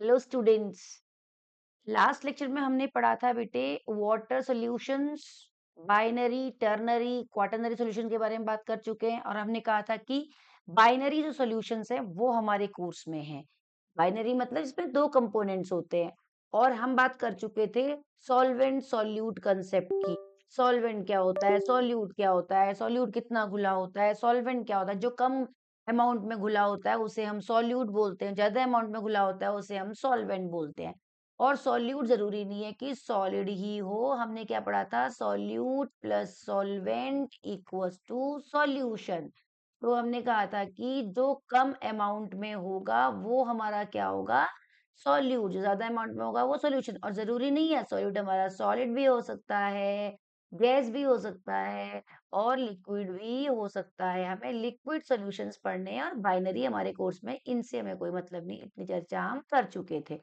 Hello students. Last lecture में हमने पढ़ा था बेटे water solutions, binary, ternary, quaternary solution के बारे में बात कर चुके हैं और हमने कहा था कि बाइनरी जो सॉल्यूशंस हैं वो हमारे कोर्स में हैं। बाइनरी मतलब इसमें दो कंपोनेंट्स होते हैं और हम बात कर चुके थे सॉल्वेंट सॉल्यूट कंसेप्ट की। सॉल्वेंट क्या होता है, सॉल्यूट क्या होता है, सॉल्यूट कितना घुला होता है, सॉल्वेंट क्या होता है। जो कम अमाउंट में घुला होता है उसे हम सॉल्यूट बोलते हैं, ज्यादा अमाउंट में घुला होता है उसे हम सॉल्वेंट बोलते हैं। और सॉल्यूट जरूरी नहीं है कि सॉलिड ही हो। हमने क्या पढ़ा था, solute plus solvent equals to solution. तो हमने कहा था कि जो कम अमाउंट में होगा वो हमारा क्या होगा, सॉल्यूट। जो ज्यादा अमाउंट में होगा वो सॉल्यूशन। और जरूरी नहीं है सॉल्यूट हमारा सॉलिड भी हो सकता है, गैस भी हो सकता है और लिक्विड भी हो सकता है। हमें लिक्विड सॉल्यूशंस पढ़ने हैं और बाइनरी हमारे कोर्स में इनसे हमें कोई मतलब नहीं, इतनी चर्चा हम कर चुके थे,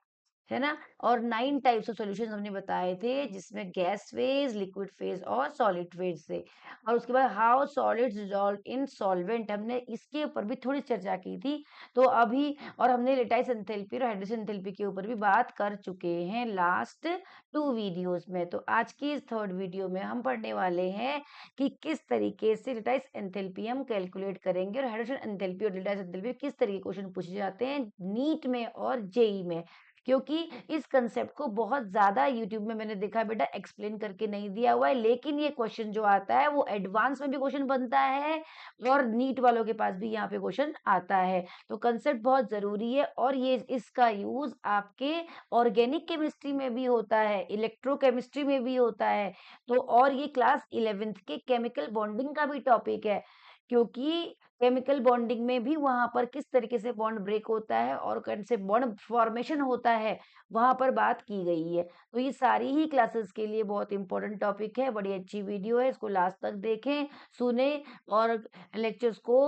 है ना। और 9 टाइप्स ऑफ सॉल्यूशंस हमने बताए थे जिसमें गैस फेज, लिक्विड फेज और सॉलिड फेज से। और उसके बाद how solids dissolve in solvent, हमने इसके ऊपर भी थोड़ी चर्चा की थी। तो अभी और हमने लेटाइस एंथैल्पी और हाइड्रोजन एंथैल्पी के ऊपर भी बात कर चुके हैं लास्ट 2 वीडियोस में। तो आज की इस थर्ड वीडियो में हम पढ़ने वाले हैं कि किस तरीके से लेटाइस एंथैल्पी हम कैलकुलेट करेंगे और हाइड्रोजन एंथैल्पी और लेटाइस एंथैल्पी किस तरीके के क्वेश्चन पूछे जाते हैं नीट में और जेई में। क्योंकि इस कंसेप्ट को बहुत ज्यादा यूट्यूब में मैंने देखा बेटा एक्सप्लेन करके नहीं दिया हुआ है, लेकिन ये क्वेश्चन जो आता है वो एडवांस में भी क्वेश्चन बनता है और नीट वालों के पास भी यहाँ पे क्वेश्चन आता है। तो कंसेप्ट बहुत जरूरी है और ये इसका यूज आपके ऑर्गेनिक केमिस्ट्री में भी होता है, इलेक्ट्रोकेमिस्ट्री में भी होता है। तो और ये क्लास 11th के केमिकल बॉन्डिंग का भी टॉपिक है, क्योंकि केमिकल बॉन्डिंग में भी वहां पर किस तरीके से बॉन्ड ब्रेक होता है और कैसे बॉन्ड फॉर्मेशन होता है वहां पर बात की गई है। तो ये सारी ही क्लासेस के लिए बहुत इंपॉर्टेंट टॉपिक है। बड़ी अच्छी वीडियो है, इसको लास्ट तक देखें, सुने और लेक्चर्स को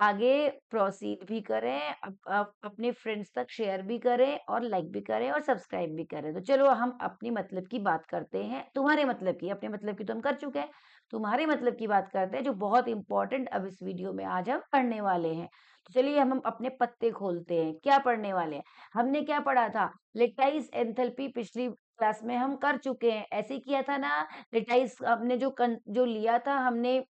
आगे प्रोसीड भी करें, अपने फ्रेंड्स तक शेयर भी करें और लाइक भी करें और सब्सक्राइब भी करें। तो चलो हम अपनी मतलब की बात करते हैं, तुम्हारे मतलब की। अपने मतलब की तो हम कर चुके हैं, तुम्हारे मतलब की बात करते हैं जो बहुत इंपॉर्टेंट अब इस वीडियो में आज हम पढ़ने वाले हैं। तो चलिए हम अपने पत्ते खोलते हैं, क्या पढ़ने वाले हैं। हमने क्या पढ़ा था, लेटाइस एंथैल्पी पिछली क्लास में हम कर चुके हैं, ऐसे किया था ना। लेटाइस हमने जो लिया था हमने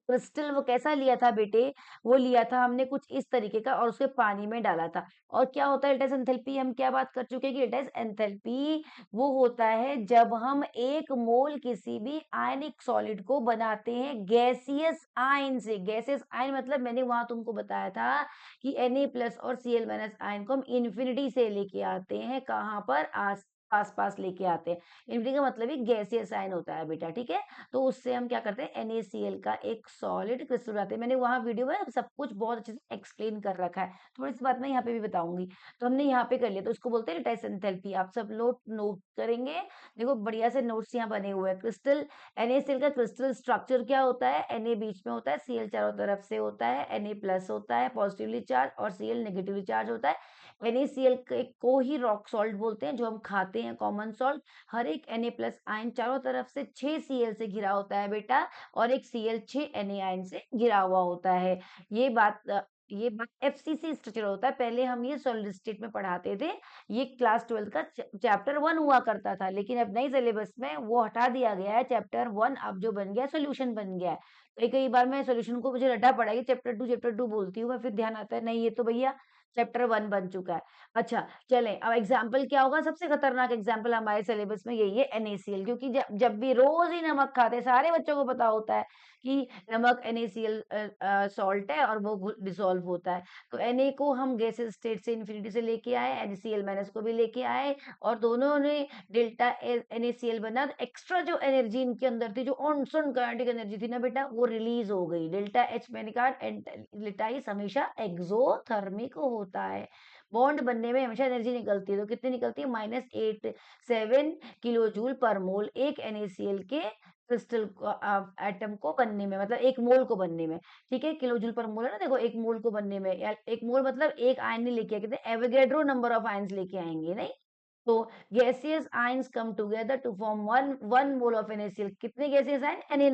क्रिस्टल, वो कैसा लिया था बेटे, वो लिया था हमने कुछ इस तरीके का और उसे पानी में डाला था। और क्या होता है लेटाइस एंथैल्पी, हम क्या बात कर चुके हैं कि लेटाइस एंथैल्पी वो होता है जब हम 1 मोल किसी भी आयनिक सॉलिड को बनाते हैं गैसियस आयन से। गैसियस आयन मतलब मैंने वहां तुमको बताया था कि Na प्लस और Cl माइनस आयन को हम इन्फिनिटी से लेके आते हैं, कहाँ पर, आस पास लेके आते हैं। इन्फिनिटी का मतलब ही गैसियस आयन होता है बेटा, ठीक है। तो उससे हम क्या करते हैं, NaCl का एक सॉलिड क्रिस्टल बनाते हैं। मैंने वहां वीडियो में सब कुछ बहुत अच्छे से एक्सप्लेन कर रखा है, थोड़ी सी बात मैं यहाँ पे भी बताऊंगी। तो हमने यहाँ पे कर लिया, तो इसको बोलते हैं लेटाइस एंथैल्पी। आप सब लोग नोट करेंगे, देखो बढ़िया से नोट्स यहाँ बने हुए हैं। क्रिस्टल, NaCl का क्रिस्टल स्ट्रक्चर क्या होता है, Na बीच में होता है, Cl चारों तरफ से होता है, Na प्लस होता है पॉजिटिवली चार्ज और Cl नेगेटिवली चार्ज होता है। NaCl को ही रॉक सॉल्ट बोलते हैं, जो हम खाते हैं, कॉमन सॉल्ट। हर एक Na प्लस आयन चारों तरफ से 6 Cl से घिरा होता है बेटा, और एक Cl 6 Na आयन से घिरा हुआ होता है। ये बात FCC स्ट्रक्चर होता है। पहले हम ये सॉलिड स्टेट में पढ़ाते थे, ये क्लास 12 का चैप्टर 1 हुआ करता था, लेकिन अब नई सिलेबस में वो हटा दिया गया है। चैप्टर 1 अब जो बन गया सोल्यूशन बन गया है। कई कई बार मैं सोल्यूशन को मुझे रटा पड़ा, चैप्टर 2 बोलती हूँ मैं, फिर ध्यान आता है नहीं ये तो भैया चैप्टर 1 बन चुका है। अच्छा चले, अब एग्जाम्पल क्या होगा, सबसे खतरनाक एग्जाम्पल हमारे सिलेबस में यही है NaCl। क्योंकि जब भी रोज ही नमक खाते हैं, सारे बच्चों को पता होता है कि नमक NaCl सॉल्ट है और वो डिसॉल्व होता है। तो Na को हम गैसेस स्टेट से इन्फिनिटी से लेके आए, NaCl माइनस को भी लेके आए, और दोनों ने डेल्टा NaCl बना। तो एक्स्ट्रा जो एनर्जी इनके अंदर थी, जो ऑनसन काइनेटिक एनर्जी थी ना बेटा, वो रिलीज हो गई। डेल्टा H मैंने कहा, लेटाइस हमेशा एक्सोथर्मिक होता है। बॉन्ड बनने में हमेशा एनर्जी निकलती है, तो कितनी निकलती है, -87 किलो जूल पर मोल एक NaCl के क्रिस्टल एटम को बनने में, मतलब 1 मोल को बनने में। ठीक है, किलो जूल पर मोल है ना, देखो 1 मोल को बनने में, या 1 मोल मतलब एक आयन नहीं लेके आए, कहते हैं एवोगैड्रो नंबर ऑफ आयन्स लेके आएंगे, नहीं तो gaseous ions come together to form one mole of NaCl। कितने gaseous ion? Any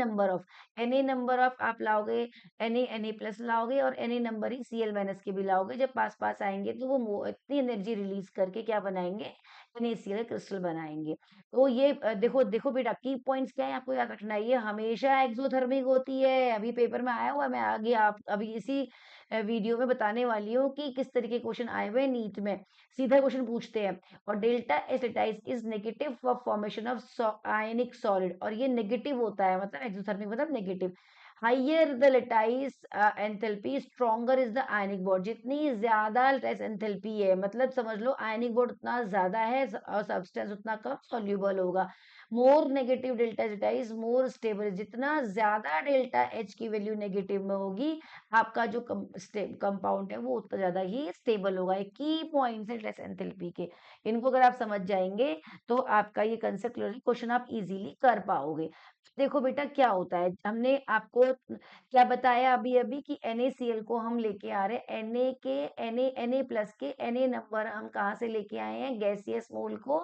number of आप लाओगे, Na प्लस लाओगे और एनी नंबर ही Cl माइनस के भी लाओगे, जब पास पास आएंगे तो वो इतनी एनर्जी रिलीज करके क्या बनाएंगे? NaCl क्रिस्टल बनाएंगे। तो ये देखो देखो बेटा, की पॉइंट्स क्या है आपको याद रखना है, ये हमेशा एक्सोथर्मिक होती है। अभी पेपर में आया हुआ है, मैं आगे आप अभी इसी वीडियो में बताने वाली हूँ कि किस तरीके के क्वेश्चन आए हुए हैं नीट में। सीधा क्वेश्चन पूछते हैं। और delta H lattice is negative for formation of ionic solid, और ये नेगेटिव होता है, मतलब एक्सोथर्मिक मतलब negative. Higher the lattice enthalpy stronger is the ionic bond. जितनी ज्यादा लेटाइस एंथैल्पी है, मतलब समझ लो आयनिक बॉन्ड उतना ज्यादा है और सब्सटेंस उतना कम सॉल्यूबल होगा। More negative delta H lattice more stable. जितना ज्यादा डेल्टा एच की वैल्यू नेगेटिव में होगी, आपका जो कंपाउंड है वो उतना ज्यादा ही स्टेबल होगा। एक की पॉइंट है लेस एंथैल्पी के, इनको अगर आप समझ जाएंगे तो आपका ये कंसेप्ट क्वेश्चन आप इजीली कर पाओगे। देखो बेटा क्या होता है, हमने आपको क्या बताया अभी अभी कि NaCl को हम लेके आ रहे हैं, Na प्लस के Na नंबर हम कहाँ से लेके आए हैं? गैसियस मोल को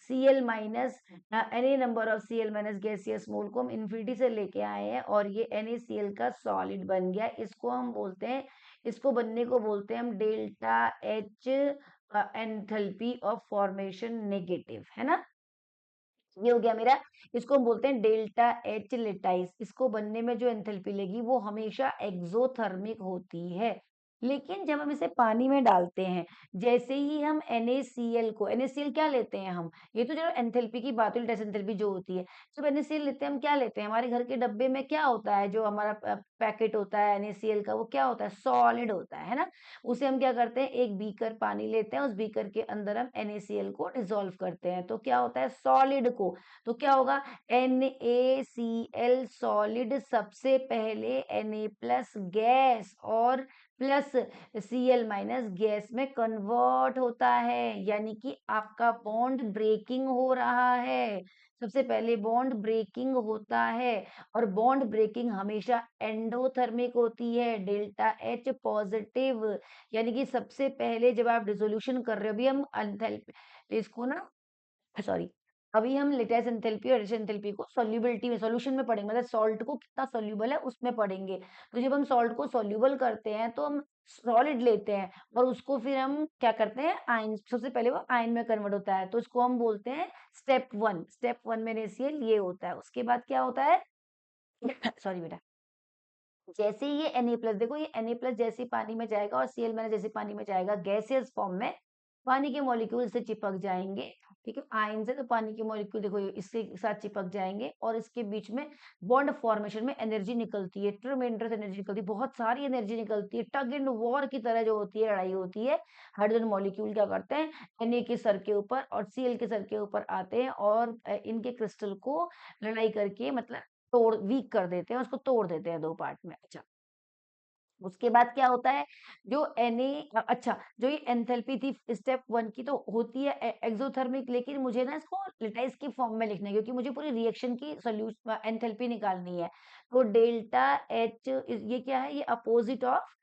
Cl minus Na number of Cl minus gaseous mole को हम इन्फिनिटी से लेके आए हैं, और ये NaCl का सॉलिड बन गया। इसको हम बोलते हैं, इसको बनने को बोलते हैं हम delta H enthalpy of formation negative, है ना? ये हो गया मेरा। इसको हम बोलते हैं डेल्टा एच लेटाइस। इसको बनने में जो एंथैल्पी लेगी वो हमेशा एक्सोथर्मिक होती है। लेकिन जब हम इसे पानी में डालते हैं, जैसे ही हम NaCl को, NaCl क्या लेते हैं हम, ये तो जो एंथैल्पी की बात हुई, टेस्ट एंथैल्पी जो होती है, जब NaCl लेते हैं हम क्या लेते हैं? हमारे घर के डब्बे में क्या होता है, जो हमारा पैकेट होता है NaCl का, वो क्या होता है? सॉलिड होता है ना? उसे हम क्या करते हैं, एक बीकर पानी लेते हैं, उस बीकर के अंदर हम NaCl को डिसॉल्व करते हैं, तो क्या होता है? सॉलिड को। तो क्या होगा? NaCl सॉलिड सबसे पहले Na प्लस गैस और प्लस Cl माइनस गैस में कन्वर्ट होता है, यानी कि आपका बॉन्ड ब्रेकिंग हो रहा है। सबसे पहले बॉन्ड ब्रेकिंग होता है, और बॉन्ड ब्रेकिंग हमेशा एंडोथर्मिक होती है, डेल्टा एच पॉजिटिव। यानी कि सबसे पहले जब आप डिसोल्यूशन कर रहे हो, अभी हम एंथैल्पी इसको ना, सॉरी, अभी हम लेटेस्ट एंथैल्पी और एंथैल्पी को सॉल्युबिलिटी में, सॉल्यूशन में पढ़ेंगे, मतलब सॉल्ट को कितना सॉल्युबल है उसमें पढ़ेंगे। तो जब हम सॉल्ट को सॉल्युबल करते हैं तो हम सॉलिड लेते हैं, और उसको फिर हम क्या करते हैं? आयन, सबसे पहले वो आयन में कन्वर्ट होता है, तो इसको हम बोलते हैं स्टेप 1। स्टेप 1 में NaCl ये होता है। उसके बाद क्या होता है? सॉरी बेटा, जैसे ही ये Na प्लस, देखो ये Na प्लस जैसे ही पानी में जाएगा और Cl माइनस जैसे पानी में जाएगा गैसियस फॉर्म में, पानी के मॉलिक्यूल से चिपक जाएंगे। ठीक है, आयन से, तो पानी के मॉलिक्यूल देखो ये इसके साथ चिपक जाएंगे, और इसके बीच में बॉन्ड फॉर्मेशन में एनर्जी निकलती है, ट्रमेंडस एनर्जी निकलती है, बहुत सारी एनर्जी निकलती है, टग एंड वॉर की तरह जो होती है, लड़ाई होती है। हाइड्रोजन मॉलिक्यूल क्या करते हैं? Na के सर के ऊपर और Cl के सर के ऊपर आते हैं, और इनके क्रिस्टल को लड़ाई करके, मतलब तोड़, वीक कर देते हैं, उसको तोड़ देते हैं दो पार्ट में। अच्छा, उसके बाद क्या होता है? जो अच्छा, जो ये एंथैल्पी थी स्टेप 1 की, तो होती है एक्सोथर्मिक, लेकिन मुझे ना इसको लेटाइस की फॉर्म में लिखना है, क्योंकि मुझे पूरी रिएक्शन की सोल्यूशन एंथैल्पी निकालनी है। तो डेल्टा एच, ये क्या है? ये अपोजिट ऑफ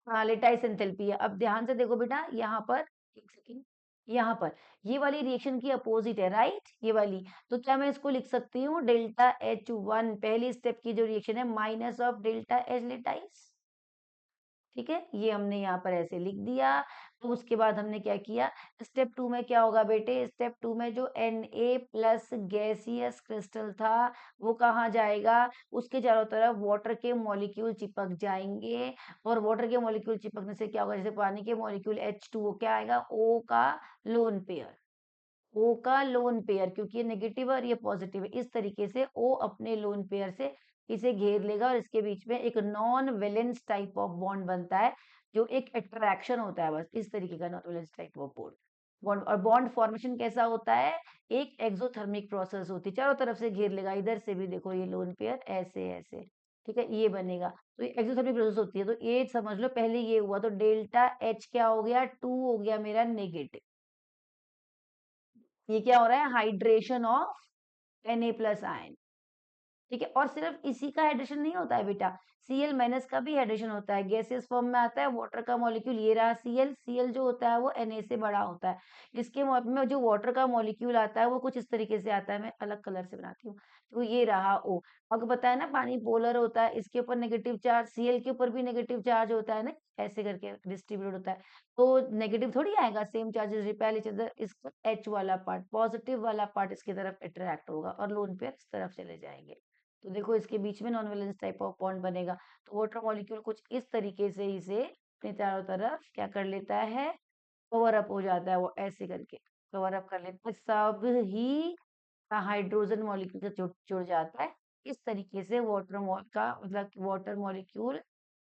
लेटाइस एंथैल्पी है। अब ध्यान से देखो बेटा, यहाँ पर एक सेकेंड, यहाँ पर ये वाली रिएक्शन की अपोजिट है, राइट? ये वाली, तो क्या मैं इसको लिख सकती हूँ? डेल्टा H1 पहली स्टेप की जो रिएक्शन है, minus of delta H lattice. ठीक है, ये हमने यहाँ पर ऐसे लिख दिया। तो उसके बाद हमने क्या किया? स्टेप 2 में क्या होगा बेटे? स्टेप 2 में जो Na प्लस गैसियस क्रिस्टल था, वो कहाँ जाएगा? उसके चारों तरफ वाटर के मॉलिक्यूल चिपक जाएंगे, और वाटर के मॉलिक्यूल चिपकने से क्या होगा? जैसे पानी के मॉलिक्यूल H2O, क्या आएगा? O का लोन पेयर। ओ का लोन पेयर, क्योंकि ये नेगेटिव है और ये पॉजिटिव है, इस तरीके से ओ अपने लोन पेयर से इसे घेर लेगा, और इसके बीच में एक non valence type of bond बनता है, जो एक अट्रैक्शन होता है, बस इस तरीके का non valence type of bond. Bond, और बॉन्ड फॉर्मेशन कैसा होता है? एक एक्सोथर्मिक प्रोसेस होती है, चारों तरफ से घेर लेगा, इधर से भी देखो ये लोन पेयर ऐसे ऐसे, ठीक है, ये बनेगा। तो ये एक्सोथर्मिक प्रोसेस होती है। तो ये समझ लो, पहले ये हुआ, तो डेल्टा एच क्या हो गया? 2 हो गया मेरा नेगेटिव। ये क्या हो रहा है? Hydration of Na plus ion. ठीक है, और सिर्फ इसी का हाइड्रेशन नहीं होता है बेटा, Cl माइनस का भी हाइड्रेशन होता है, गैसियस फॉर्म में आता है। वाटर का मॉलिक्यूल ये रहा Cl, Cl जो होता है वो Na से बड़ा होता है। इसके में जो वाटर का मॉलिक्यूल आता है वो कुछ इस तरीके से आता है, मैं अलग कलर से बनाती हूँ। तो ये रहा O। आपको पता है ना पानी पोलर होता है, इसके ऊपर नेगेटिव चार्ज, Cl के ऊपर भी नेगेटिव चार्ज होता है ना, ऐसे करके डिस्ट्रीब्यूट होता है। तो नेगेटिव थोड़ी आएगा, same charges repel each other, इसका H वाला पार्ट, पॉजिटिव वाला पार्ट इसकी तरफ अट्रैक्ट होगा और लोन पेयर इस तरफ चले जाएंगे। तो देखो इसके बीच में non valence type of bond बनेगा। तो वाटर मॉलिक्यूल कुछ इस तरीके से इसे अपने चारों तरफ क्या कर लेता है, कवर अप हो जाता है, वो ऐसे करके कवर अप कर लेता है, सब ही हाइड्रोजन मॉलिक्यूल से जुड़ जुड़ जाता है। इस तरीके से वाटर मॉल का मतलब वाटर मॉलिक्यूल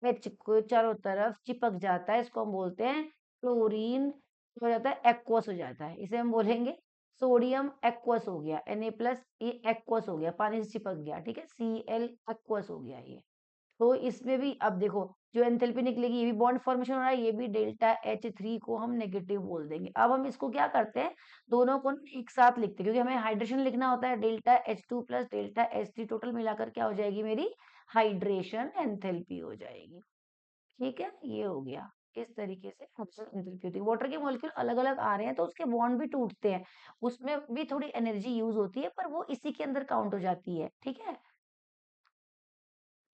एच को चारों तरफ चिपक जाता है, इसको हम बोलते हैं क्लोरीन हो जाता है, एक्वस हो जाता है, इसे हम बोलेंगे सोडियम एक्वस हो गया, Na+ ये एक्वस हो गया, पानी से चिपक गया, ठीक है, Cl एक्वस हो गया ये। तो इसमें भी अब देखो जो एंथैल्पी निकलेगी, ये भी बॉन्ड फॉर्मेशन हो रहा है, ये भी डेल्टा H3 को हम नेगेटिव बोल देंगे। अब हम इसको क्या करते हैं, दोनों को ना एक साथ लिखते हैं, क्योंकि हमें हाइड्रेशन लिखना होता है। Delta H2 plus delta H3 total मिलाकर क्या हो जाएगी मेरी, हाइड्रेशन एंथैल्पी हो जाएगी। ठीक है, ये हो गया। इस तरीके से हाइड्रोजन एंथैल्पी होती है। वाटर के मॉलिक्यूल अलग अलग आ रहे हैं तो उसके बॉन्ड भी टूटते हैं, उसमें भी थोड़ी एनर्जी यूज होती है, पर वो इसी के अंदर काउंट हो जाती है, ठीक है।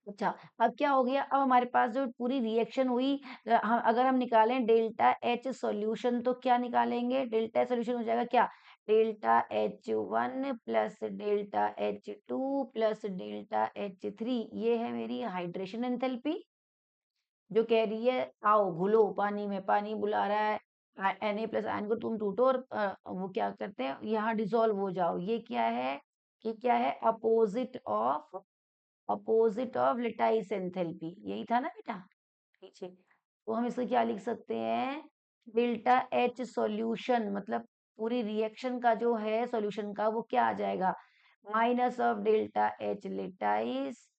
अच्छा, अब क्या हो गया, अब हमारे पास जो पूरी रिएक्शन हुई, अगर हम निकालें डेल्टा एच सॉल्यूशन तो क्या निकालेंगे, डेल्टा एच सॉल्यूशन हो जाएगा क्या, delta H1 plus delta H2 plus delta H3, ये है मेरी हाइड्रेशन एंथैल्पी, जो कह रही है आओ घुलो पानी में, पानी बुला रहा है Na+ आयन को, तुम टूटो और वो क्या करते हैं यहाँ डिसॉल्व हो जाओ। ये क्या है, ये क्या है, अपोजिट ऑफ लेटाइस एंथैल्पी, यही था ना बेटा पीछे। तो हम इसको क्या लिख सकते हैं, डेल्टा एच सॉल्यूशन, मतलब पूरी रिएक्शन का जो है सॉल्यूशन का, वो क्या आ जाएगा, minus of delta H lattice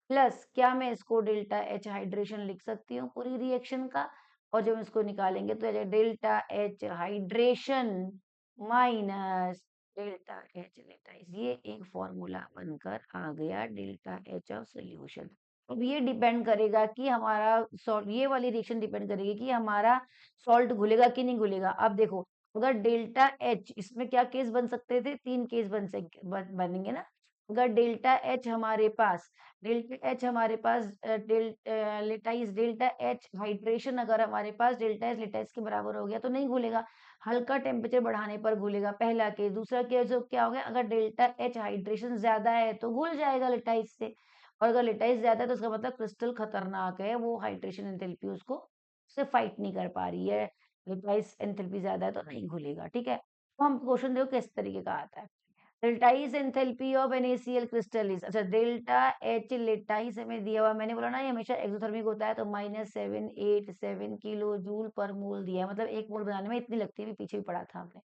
plus क्या, मैं इसको डेल्टा एच हाइड्रेशन लिख सकती हूँ पूरी रिएक्शन का। और जब इसको निकालेंगे तो delta H hydration minus delta H lattice, ये एक फॉर्मूला बनकर आ गया डेल्टा एच ऑफ सोल्यूशन। अब ये डिपेंड करेगा कि हमारा सॉल्ट, ये वाली रिएक्शन डिपेंड करेगी कि हमारा सॉल्ट घुलेगा कि नहीं घुलेगा। अब देखो अगर डेल्टा एच, इसमें क्या केस बन सकते थे, तीन केस बनेंगे ना। अगर डेल्टा एच हमारे पास, लेटाइस डेल्टा एच हाइड्रेशन अगर हमारे पास डेल्टा एच लेटाइस के बराबर हो गया तो नहीं घुलेगा, हल्का टेम्परेचर बढ़ाने पर घुलेगा, पहला केस। दूसरा केस जो क्या हो गया, अगर डेल्टा एच हाइड्रेशन ज्यादा है तो घुल जाएगा लेटाइस से, और अगर लेटाइस ज्यादा है तो उसका मतलब क्रिस्टल खतरनाक है, वो हाइड्रेशन एंथैल्पी उसको से फाइट नहीं कर पा रही है, लेटाइस एंथैल्पी ज्यादा है तो नहीं घुलेगा, ठीक है। तो हम क्वेश्चन देखो किस तरीके का आता है, delta H enthalpy of NaCl crystal is, अच्छा डेल्टा एच लेटाइस हमें दिया हुआ, मैंने बोला ना ये हमेशा एक्सोथर्मिक होता है, तो -787 किलो जूल पर मोल दिया है, मतलब एक मोल बनाने में इतनी लगती है, पीछे भी पढ़ा था हमने।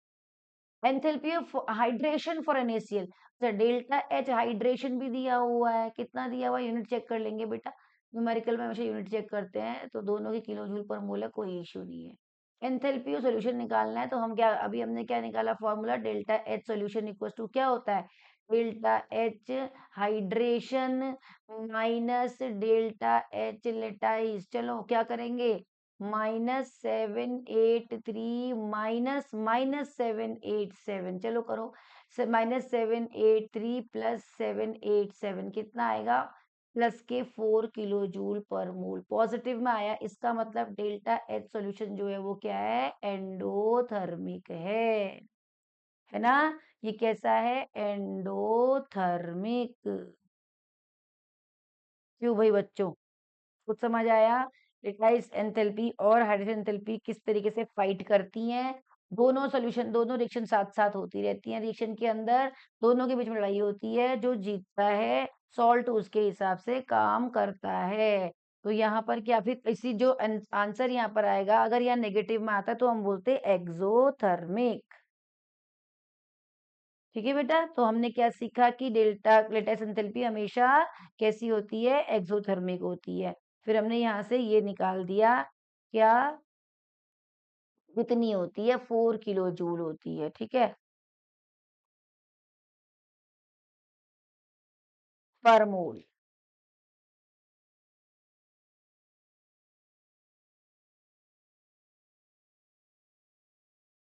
Enthalpy of hydration for NaCl, अच्छा डेल्टा एच हाइड्रेशन भी दिया हुआ है, कितना दिया हुआ है यूनिट चेक कर लेंगे बेटा, न्यूमेरिकल में हमेशा यूनिट चेक करते हैं, तो दोनों की किलो जूल पर मोल है, कोई इश्यू नहीं है। एंथैल्पी ऑफ सॉल्यूशन निकालना है तो हम क्या, अभी हमने क्या निकाला formula, delta H solution equal to क्या होता है, delta H hydration minus delta H lattice, चलो क्या करेंगे, -783 -787, चलो करो, -783 प्लस 787 कितना आएगा, प्लस के 4 किलो जूल पर मोल, पॉजिटिव में आया, इसका मतलब डेल्टा एच सॉल्यूशन जो है वो क्या है, एंडोथर्मिक है ना, ये कैसा है, एंडोथर्मिक। क्यों भाई बच्चों, कुछ समझ आया, लेटाइस एंथैल्पी और हाइड्रोजन एंथैल्पी किस तरीके से फाइट करती हैं, दोनों सॉल्यूशन, दोनों रिएक्शन साथ साथ होती रहती हैं, रिएक्शन के अंदर दोनों के बीच में लड़ाई होती है, जो जीतता है सॉल्ट उसके हिसाब से काम करता है। तो यहाँ पर क्या, फिर इसी जो आंसर यहाँ पर आएगा, अगर यहाँ नेगेटिव में आता है तो हम बोलते हैं एक्सोथर्मिक। ठीक है बेटा, तो हमने क्या सीखा कि डेल्टा लेटेस्ट एंथैल्पी हमेशा कैसी होती है, एक्सोथर्मिक होती है। फिर हमने यहाँ से ये निकाल दिया, क्या कितनी होती है, 4 किलो जूल होती है, ठीक है, पर मोल।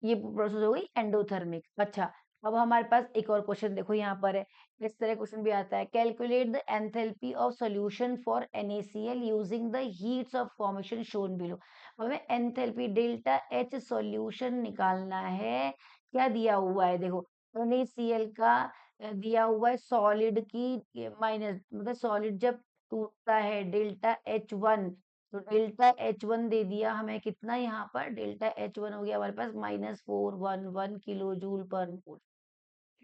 ये प्रोसेस हो गई एंडोथर्मिक। अच्छा, अब हमारे पास एक और क्वेश्चन देखो यहाँ पर है, इस तरह क्वेश्चन भी आता है, calculate the enthalpy of solution for NaCl using the heats of formation shown below. हमें एंथैल्पी डेल्टा एच सॉल्यूशन निकालना है। क्या दिया हुआ है देखो, NaCl का दिया हुआ है सॉलिड की माइनस, मतलब सॉलिड जब टूटता है डेल्टा H1, तो डेल्टा H1 दे दिया हमें कितना, यहाँ पर डेल्टा H1 हो गया हमारे पास -411 किलो जूल पर मोल,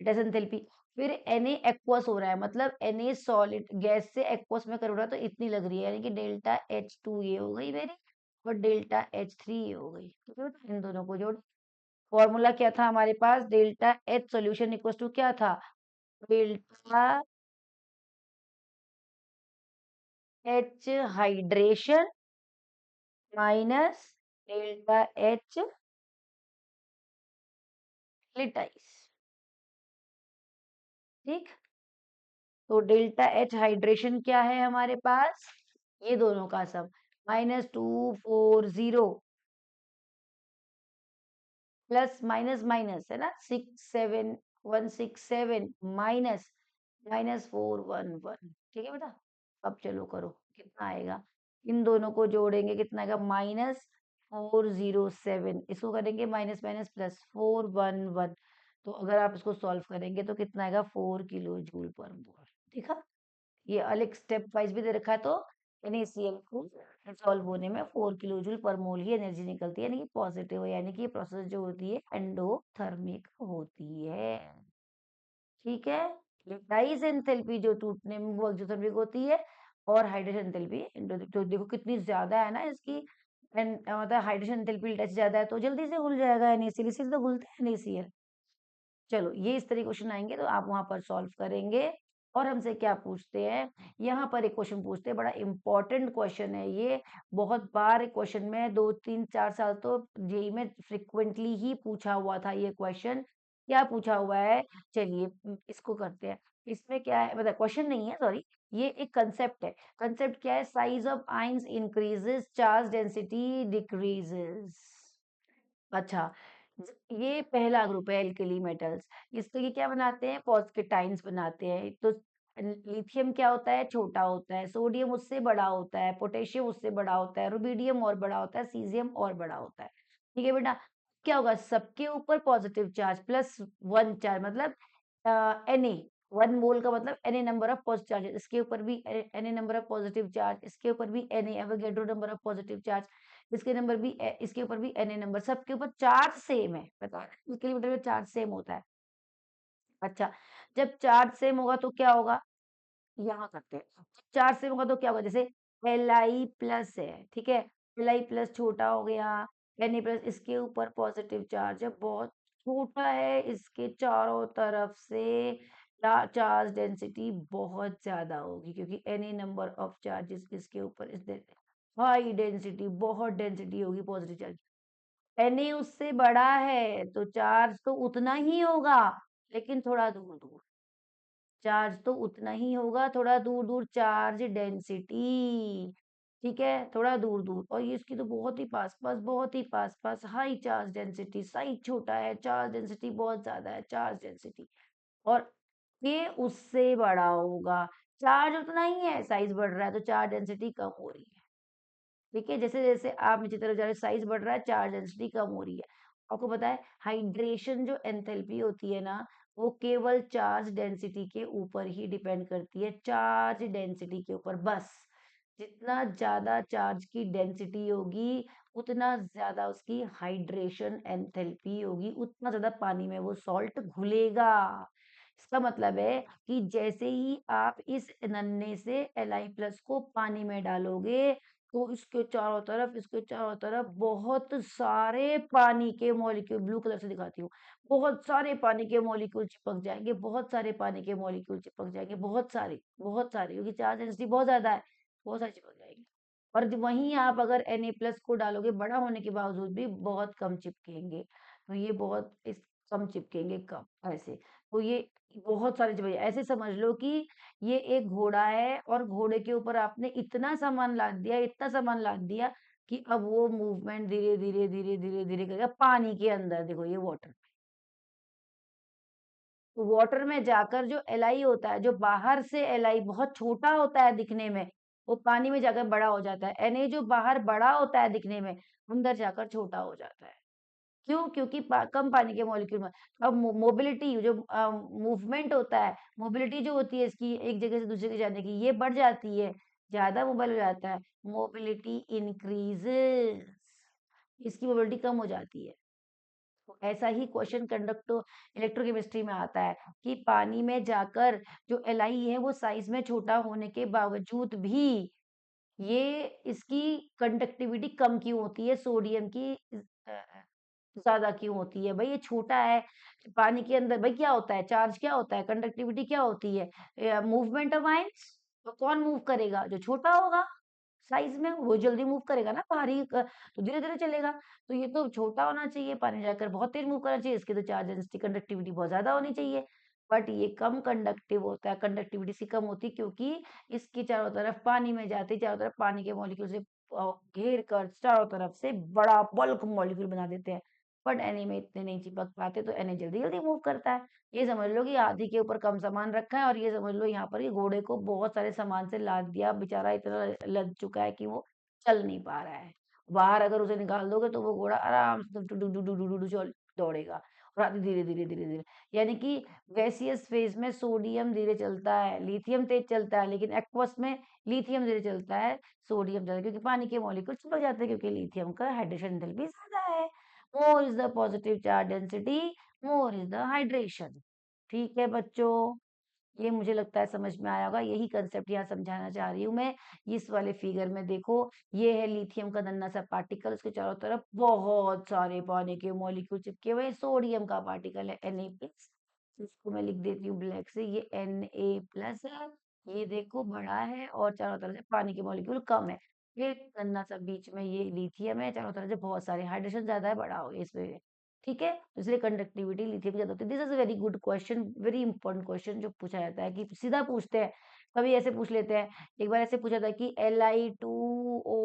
डेल्टा एंथैल्पी। फिर Na एक्वस हो रहा है, मतलब Na सॉलिड गैस से एक्वस में कर रहा है, तो इतनी लग रही है, यानी कि डेल्टा H2 ये हो गई मेरी, और डेल्टा H3 ये हो गई। ठीक है बेटा, इन दोनों को जोड़, फॉर्मूला क्या था हमारे पास, delta H solution equal to क्या था, delta H hydration minus delta H lattice. ठीक, तो डेल्टा H हाइड्रेशन क्या है हमारे पास, ये दोनों का सम, -240 प्लस माइनस माइनस है ना, 67167 माइनस -411। ठीक है बेटा, अब चलो करो, कितना आएगा, इन दोनों को जोड़ेंगे कितना आएगा, -407, इसको करेंगे माइनस माइनस प्लस 411, तो अगर आप इसको सॉल्व करेंगे तो कितना आएगा, 4 किलो जूल पर मोल। ठीक है, ये अलग स्टेप वाइज भी दे रखा है, तो NaCl को सॉल्व होने में 4 किलो जूल पर मोल ही एनर्जी निकलती है, यानी कि पॉजिटिव है, यानी कि ये प्रोसेस जो होती है एंडोथर्मिक होती है। ठीक है, डाइस एंथैल्पी जो टूटने में वो एक्सोथर्मिक होती है, और हाइड्रोजन एंथैल्पी एंडोथर्मिक। तो देखो कितनी ज्यादा है ना इसकी, एंड मतलब हाइड्रोजन एंथैल्पी डेल्टा से ज्यादा है, तो जल्दी से घुल जाएगा NaCl, इसीलिए तो घुलता है NaCl। चलो, ये इस तरह क्वेश्चन आएंगे तो आप वहां पर सॉल्व करेंगे। और हमसे क्या पूछते हैं, यहाँ पर एक क्वेश्चन पूछते हैं, बड़ा इंपॉर्टेंट क्वेश्चन है ये, बहुत बार क्वेश्चन में 2 3 4 साल तो जेई में फ्रिक्वेंटली ही पूछा हुआ था ये क्वेश्चन। क्या पूछा हुआ है, चलिए इसको करते हैं। इसमें क्या है, मतलब क्वेश्चन नहीं है, सॉरी, ये एक कंसेप्ट है। कंसेप्ट क्या है, size of ions increases, charge density decreases. अच्छा, ये पहला ग्रुप है एल्कली मेटल्स, इसको ये क्या बनाते हैं, पॉस्केटाइन्स बनाते हैं। तो लिथियम क्या होता है, छोटा होता है, सोडियम उससे बड़ा होता है, पोटेशियम उससे बड़ा होता है, रुबिडियम और बड़ा होता है, सीजियम और बड़ा होता है। ठीक है बेटा, क्या होगा, सबके ऊपर पॉजिटिव चार्ज +1 चार्ज, मतलब Na 1 मोल का मतलब Na number of positive charge, इसके ऊपर भी Na number of positive charge, इसके ऊपर भी Na Avogadro number of positive charge, इसके ऊपर भी Na नंबर, सबके ऊपर चार्ज सेम है, बता रहे हैं किलोमीटर में चार्ज सेम होता है। अच्छा, जब चार्ज सेम होगा तो क्या होगा, यहाँ करते हैं, चार्ज सेम होगा तो क्या होगा, जैसे Li+ है, ठीक है, Li+ छोटा हो गया, Na+ इसके ऊपर पॉजिटिव चार्ज है, बहुत छोटा है, इसके चारों तरफ से चार्ज डेंसिटी बहुत ज्यादा होगी, क्योंकि Na नंबर ऑफ चार्जेस इसके ऊपर इस हाई डेंसिटी, बहुत डेंसिटी होगी पॉजिटिव चार्ज। Na उससे बड़ा है तो चार्ज तो उतना ही होगा, लेकिन थोड़ा दूर दूर, चार्ज तो उतना ही होगा, थोड़ा दूर दूर चार्ज डेंसिटी। ठीक है, थोड़ा दूर दूर, और ये इसकी तो बहुत ही पास पास, बहुत ही पास पास, हाई चार्ज डेंसिटी, साइज छोटा है, चार्ज डेंसिटी बहुत ज्यादा है, चार्ज डेंसिटी, और ये उससे बड़ा होगा, चार्ज उतना ही है, साइज बढ़ रहा है तो चार्ज डेंसिटी कम हो रही है। ठीक है, जैसे जैसे आप नीचे तरफ जा रहे हो, साइज बढ़ रहा है, चार्ज डेंसिटी कम हो रही है। आपको पता है हाइड्रेशन जो एंथैल्पी होती है ना, वो केवल चार्ज डेंसिटी के ऊपर ही डिपेंड करती है, चार्ज डेंसिटी के ऊपर बस। जितना ज्यादा चार्ज की डेंसिटी होगी, उतना ज्यादा उसकी हाइड्रेशन एंथैल्पी होगी, उतना ज्यादा पानी में वो सॉल्ट घुलेगा। इसका मतलब है कि जैसे ही आप इस नन्हे से Li+ को पानी में डालोगे, तो इसके चारों तरफ बहुत सारे पानी के मॉलिक्यूल, ब्लू कलर से दिखाती हूँ, बहुत सारे पानी के मॉलिक्यूल चिपक जाएंगे, बहुत सारे पानी के मॉलिक्यूल चिपक जाएंगे, बहुत सारे, क्योंकि चार्ज डेंसिटी बहुत ज्यादा है, बहुत सारे चिपक जाएंगे। और वहीं आप अगर Na+ को डालोगे, बड़ा होने के बावजूद भी बहुत कम चिपकेंगे, तो ये बहुत इस कम चिपकेंगे, कम ऐसे, तो ये बहुत सारे चिपक, ऐसे समझ लो कि ये एक घोड़ा है, और घोड़े के ऊपर आपने इतना सामान लाद दिया, इतना सामान लाद दिया, कि अब वो मूवमेंट धीरे धीरे धीरे धीरे धीरे करेगा पानी के अंदर। देखो ये वाटर, तो वाटर में जाकर जो एल होता है, जो बाहर से एल बहुत छोटा होता है दिखने में, वो पानी में जाकर बड़ा हो जाता है। Na जो बाहर बड़ा होता है दिखने में, अंदर जाकर छोटा हो जाता है। क्यों? क्योंकि कम पानी के मॉलिक्यूल में। अब मोबिलिटी जो मूवमेंट होता है, मोबिलिटी जो होती है इसकी एक जगह से दूसरी जगह जाने की, ये बढ़ जाती है, ज्यादा मोबाइल हो जाता है, मोबिलिटी इंक्रीजेस, इसकी मोबिलिटी कम हो जाती है। तो ऐसा ही क्वेश्चन कंडक्टो इलेक्ट्रोकेमिस्ट्री में आता है कि पानी में जाकर जो एल है वो साइज में छोटा होने के बावजूद भी ये इसकी कंडक्टिविटी कम क्यों होती है, सोडियम की ज्यादा क्यों होती है? भाई ये छोटा है, पानी के अंदर भाई क्या होता है, चार्ज क्या होता है, कंडक्टिविटी क्या होती है, मूवमेंट ऑफ आयंस। तो कौन मूव करेगा? जो छोटा होगा साइज में, वो जल्दी मूव करेगा ना, भारी तो धीरे धीरे चलेगा। तो ये तो छोटा होना चाहिए, पानी जाकर बहुत तेज मूव करना चाहिए, इसके तो चार्ज डेंसिटी कंडक्टिविटी बहुत ज्यादा होनी चाहिए। बट ये कम कंडक्टिव होता है, कंडक्टिविटी इसकी कम होती है, क्योंकि इसके चारों तरफ पानी में जाते, चारों तरफ पानी के मॉलिक्यूल से घेर कर चारों तरफ से बड़ा बल्क मॉलिक्यूल बना देते हैं। बट Na में इतने नहीं चिपक पाते, तो Na जल्दी जल्दी मूव करता है। ये समझ लो कि आधी के ऊपर कम सामान रखा है, और ये समझ लो यहाँ पर ये घोड़े को बहुत सारे सामान से लाद दिया, बेचारा इतना लद चुका है कि वो चल नहीं पा रहा है। बाहर अगर उसे निकाल दोगे तो वो घोड़ा आराम से डुक डुक डुक डुक डुक डुक डुक दौड़ेगा, और आगे धीरे धीरे धीरे धीरे, यानी कि गैसियस फेज में सोडियम धीरे चलता है, लिथियम तेज चलता है, लेकिन एक्वस में लिथियम धीरे चलता है, सोडियम ज्यादा, क्योंकि पानी के मॉलिक्यूल चिपक जाते हैं, क्योंकि लिथियम का हाइड्रेशन एंथैल्पी ज्यादा है। More is the positive charge density, more is the hydration. ठीक है बच्चों, ये मुझे लगता है समझ में आया होगा, यही कंसेप्ट यहाँ समझाना चाह रही हूँ मैं। इस वाले फिगर में देखो, ये है लिथियम का नन्हा सा पार्टिकल, उसके चारों तरफ बहुत सारे पानी के मॉलिक्यूल चिपके हुए हैं। सोडियम का पार्टिकल है Na+, इसको मैं लिख देती हूँ ब्लैक से, ये Na+ है। ये देखो बड़ा है, और चारों तरफ से पानी के मॉलिक्यूल कम है। ये नन्हा सा बीच में ये लिथियम है, चारों तरफ से बहुत सारे, हाइड्रोजन ज्यादा है, बड़ा हो गया इसमें। ठीक है, तो इसलिए कंडक्टिविटी लिथियम की ज्यादा होती है। This is a very good question, very important question, जो पूछा जाता है कि सीधा पूछते हैं, कभी ऐसे पूछ लेते हैं। एक बार ऐसे पूछा था कि Li2O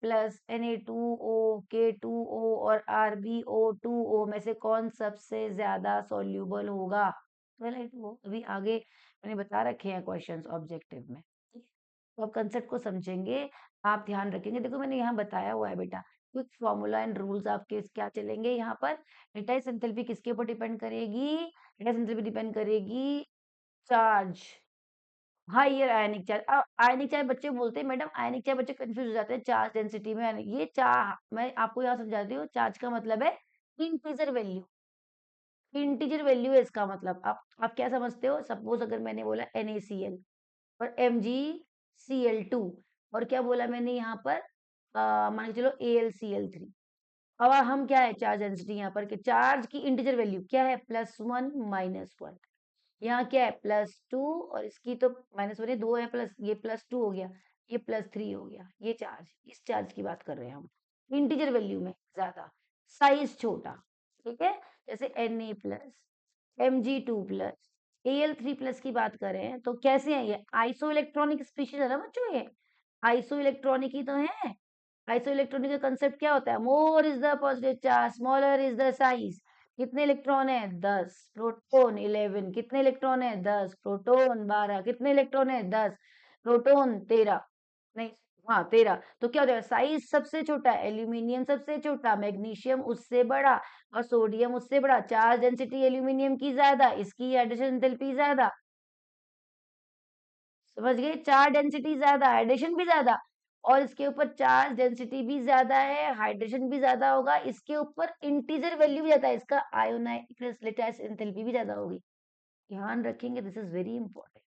Na+Na2O K2O और RbO2O में से कौन सबसे ज्यादा सोल्यूबल होगा? तो Li2O अभी आगे मैंने बता रखे हैं क्वेश्चंस ऑब्जेक्टिव में। ठीक है? तो आप कंसेप्ट को समझेंगे, आप ध्यान रखेंगे। देखो मैंने यहाँ बताया हुआ है बेटा, क्विक फॉर्मूला एंड रूल्स आपके क्या चलेंगे यहाँ पर। लेटाइस एंथैल्पी किसके ऊपर डिपेंड करेगी? लेटाइस एंथैल्पी डिपेंड करेगी चार्ज, हाइयर आयनिक चार्ज। आयनिक चार्ज बच्चे बोलते हैं मैडम, आयनिक चार्ज बच्चे कंफ्यूज हो जाते हैं चार्ज डेंसिटी में। ये चार मैं आपको यहाँ समझाती हूँ, चार्ज का मतलब है इंटीजर वैल्यू, इंटीजर वैल्यू है इसका मतलब। आप क्या समझते हो? सपोज अगर मैंने बोला NaCl और MgCl2, और क्या बोला मैंने यहाँ पर, मान के चलो AlCl3। अब हम क्या है, चार्ज डेंसिटी यहाँ पर, कि चार्ज की इंटीजर वैल्यू क्या है, +1 -1। यहाँ क्या है, +2, और इसकी तो -1 है, 2 है प्लस, ये +2 हो गया, ये +3 हो गया। ये चार्ज, इस चार्ज की बात कर रहे हैं हम, इंटीजर वैल्यू में ज्यादा, साइज छोटा। ठीक है, जैसे Na+, Mg2+, Al3+ की बात करें तो कैसे है ये, आइसो इलेक्ट्रॉनिक स्पीशीज है ना बच्चों, ये आइसो इलेक्ट्रॉनिक ही तो है। आइसो इलेक्ट्रॉनिक का कंसेप्ट क्या होता है? More is the positive charge, smaller is the size. कितने इलेक्ट्रॉन है? 10, प्रोटॉन 11। कितने इलेक्ट्रॉन है? 10, प्रोटॉन 12। कितने इलेक्ट्रॉन है? 10, प्रोटॉन 13। नहीं, हाँ 13। तो क्या हो जाएगा, साइज सबसे छोटा, एल्यूमिनियम सबसे छोटा, मैग्नीशियम उससे बड़ा, और सोडियम उससे बड़ा। चार्ज डेंसिटी एल्यूमिनियम की ज्यादा, इसकी हाइड्रोजन एंथैल्पी ज्यादा। समझ गए, चार्ज डेंसिटी ज्यादा, हाइड्रेशन भी ज्यादा, और इसके ऊपर चार्ज डेंसिटी भी ज्यादा है, हाइड्रेशन भी ज्यादा होगा, इसके ऊपर इंटीजर वैल्यू भी ज्यादा है, इसका आयोनाइक लेटाइस एंथैल्पी भी ज्यादा होगी। ध्यान रखेंगे, this is very important.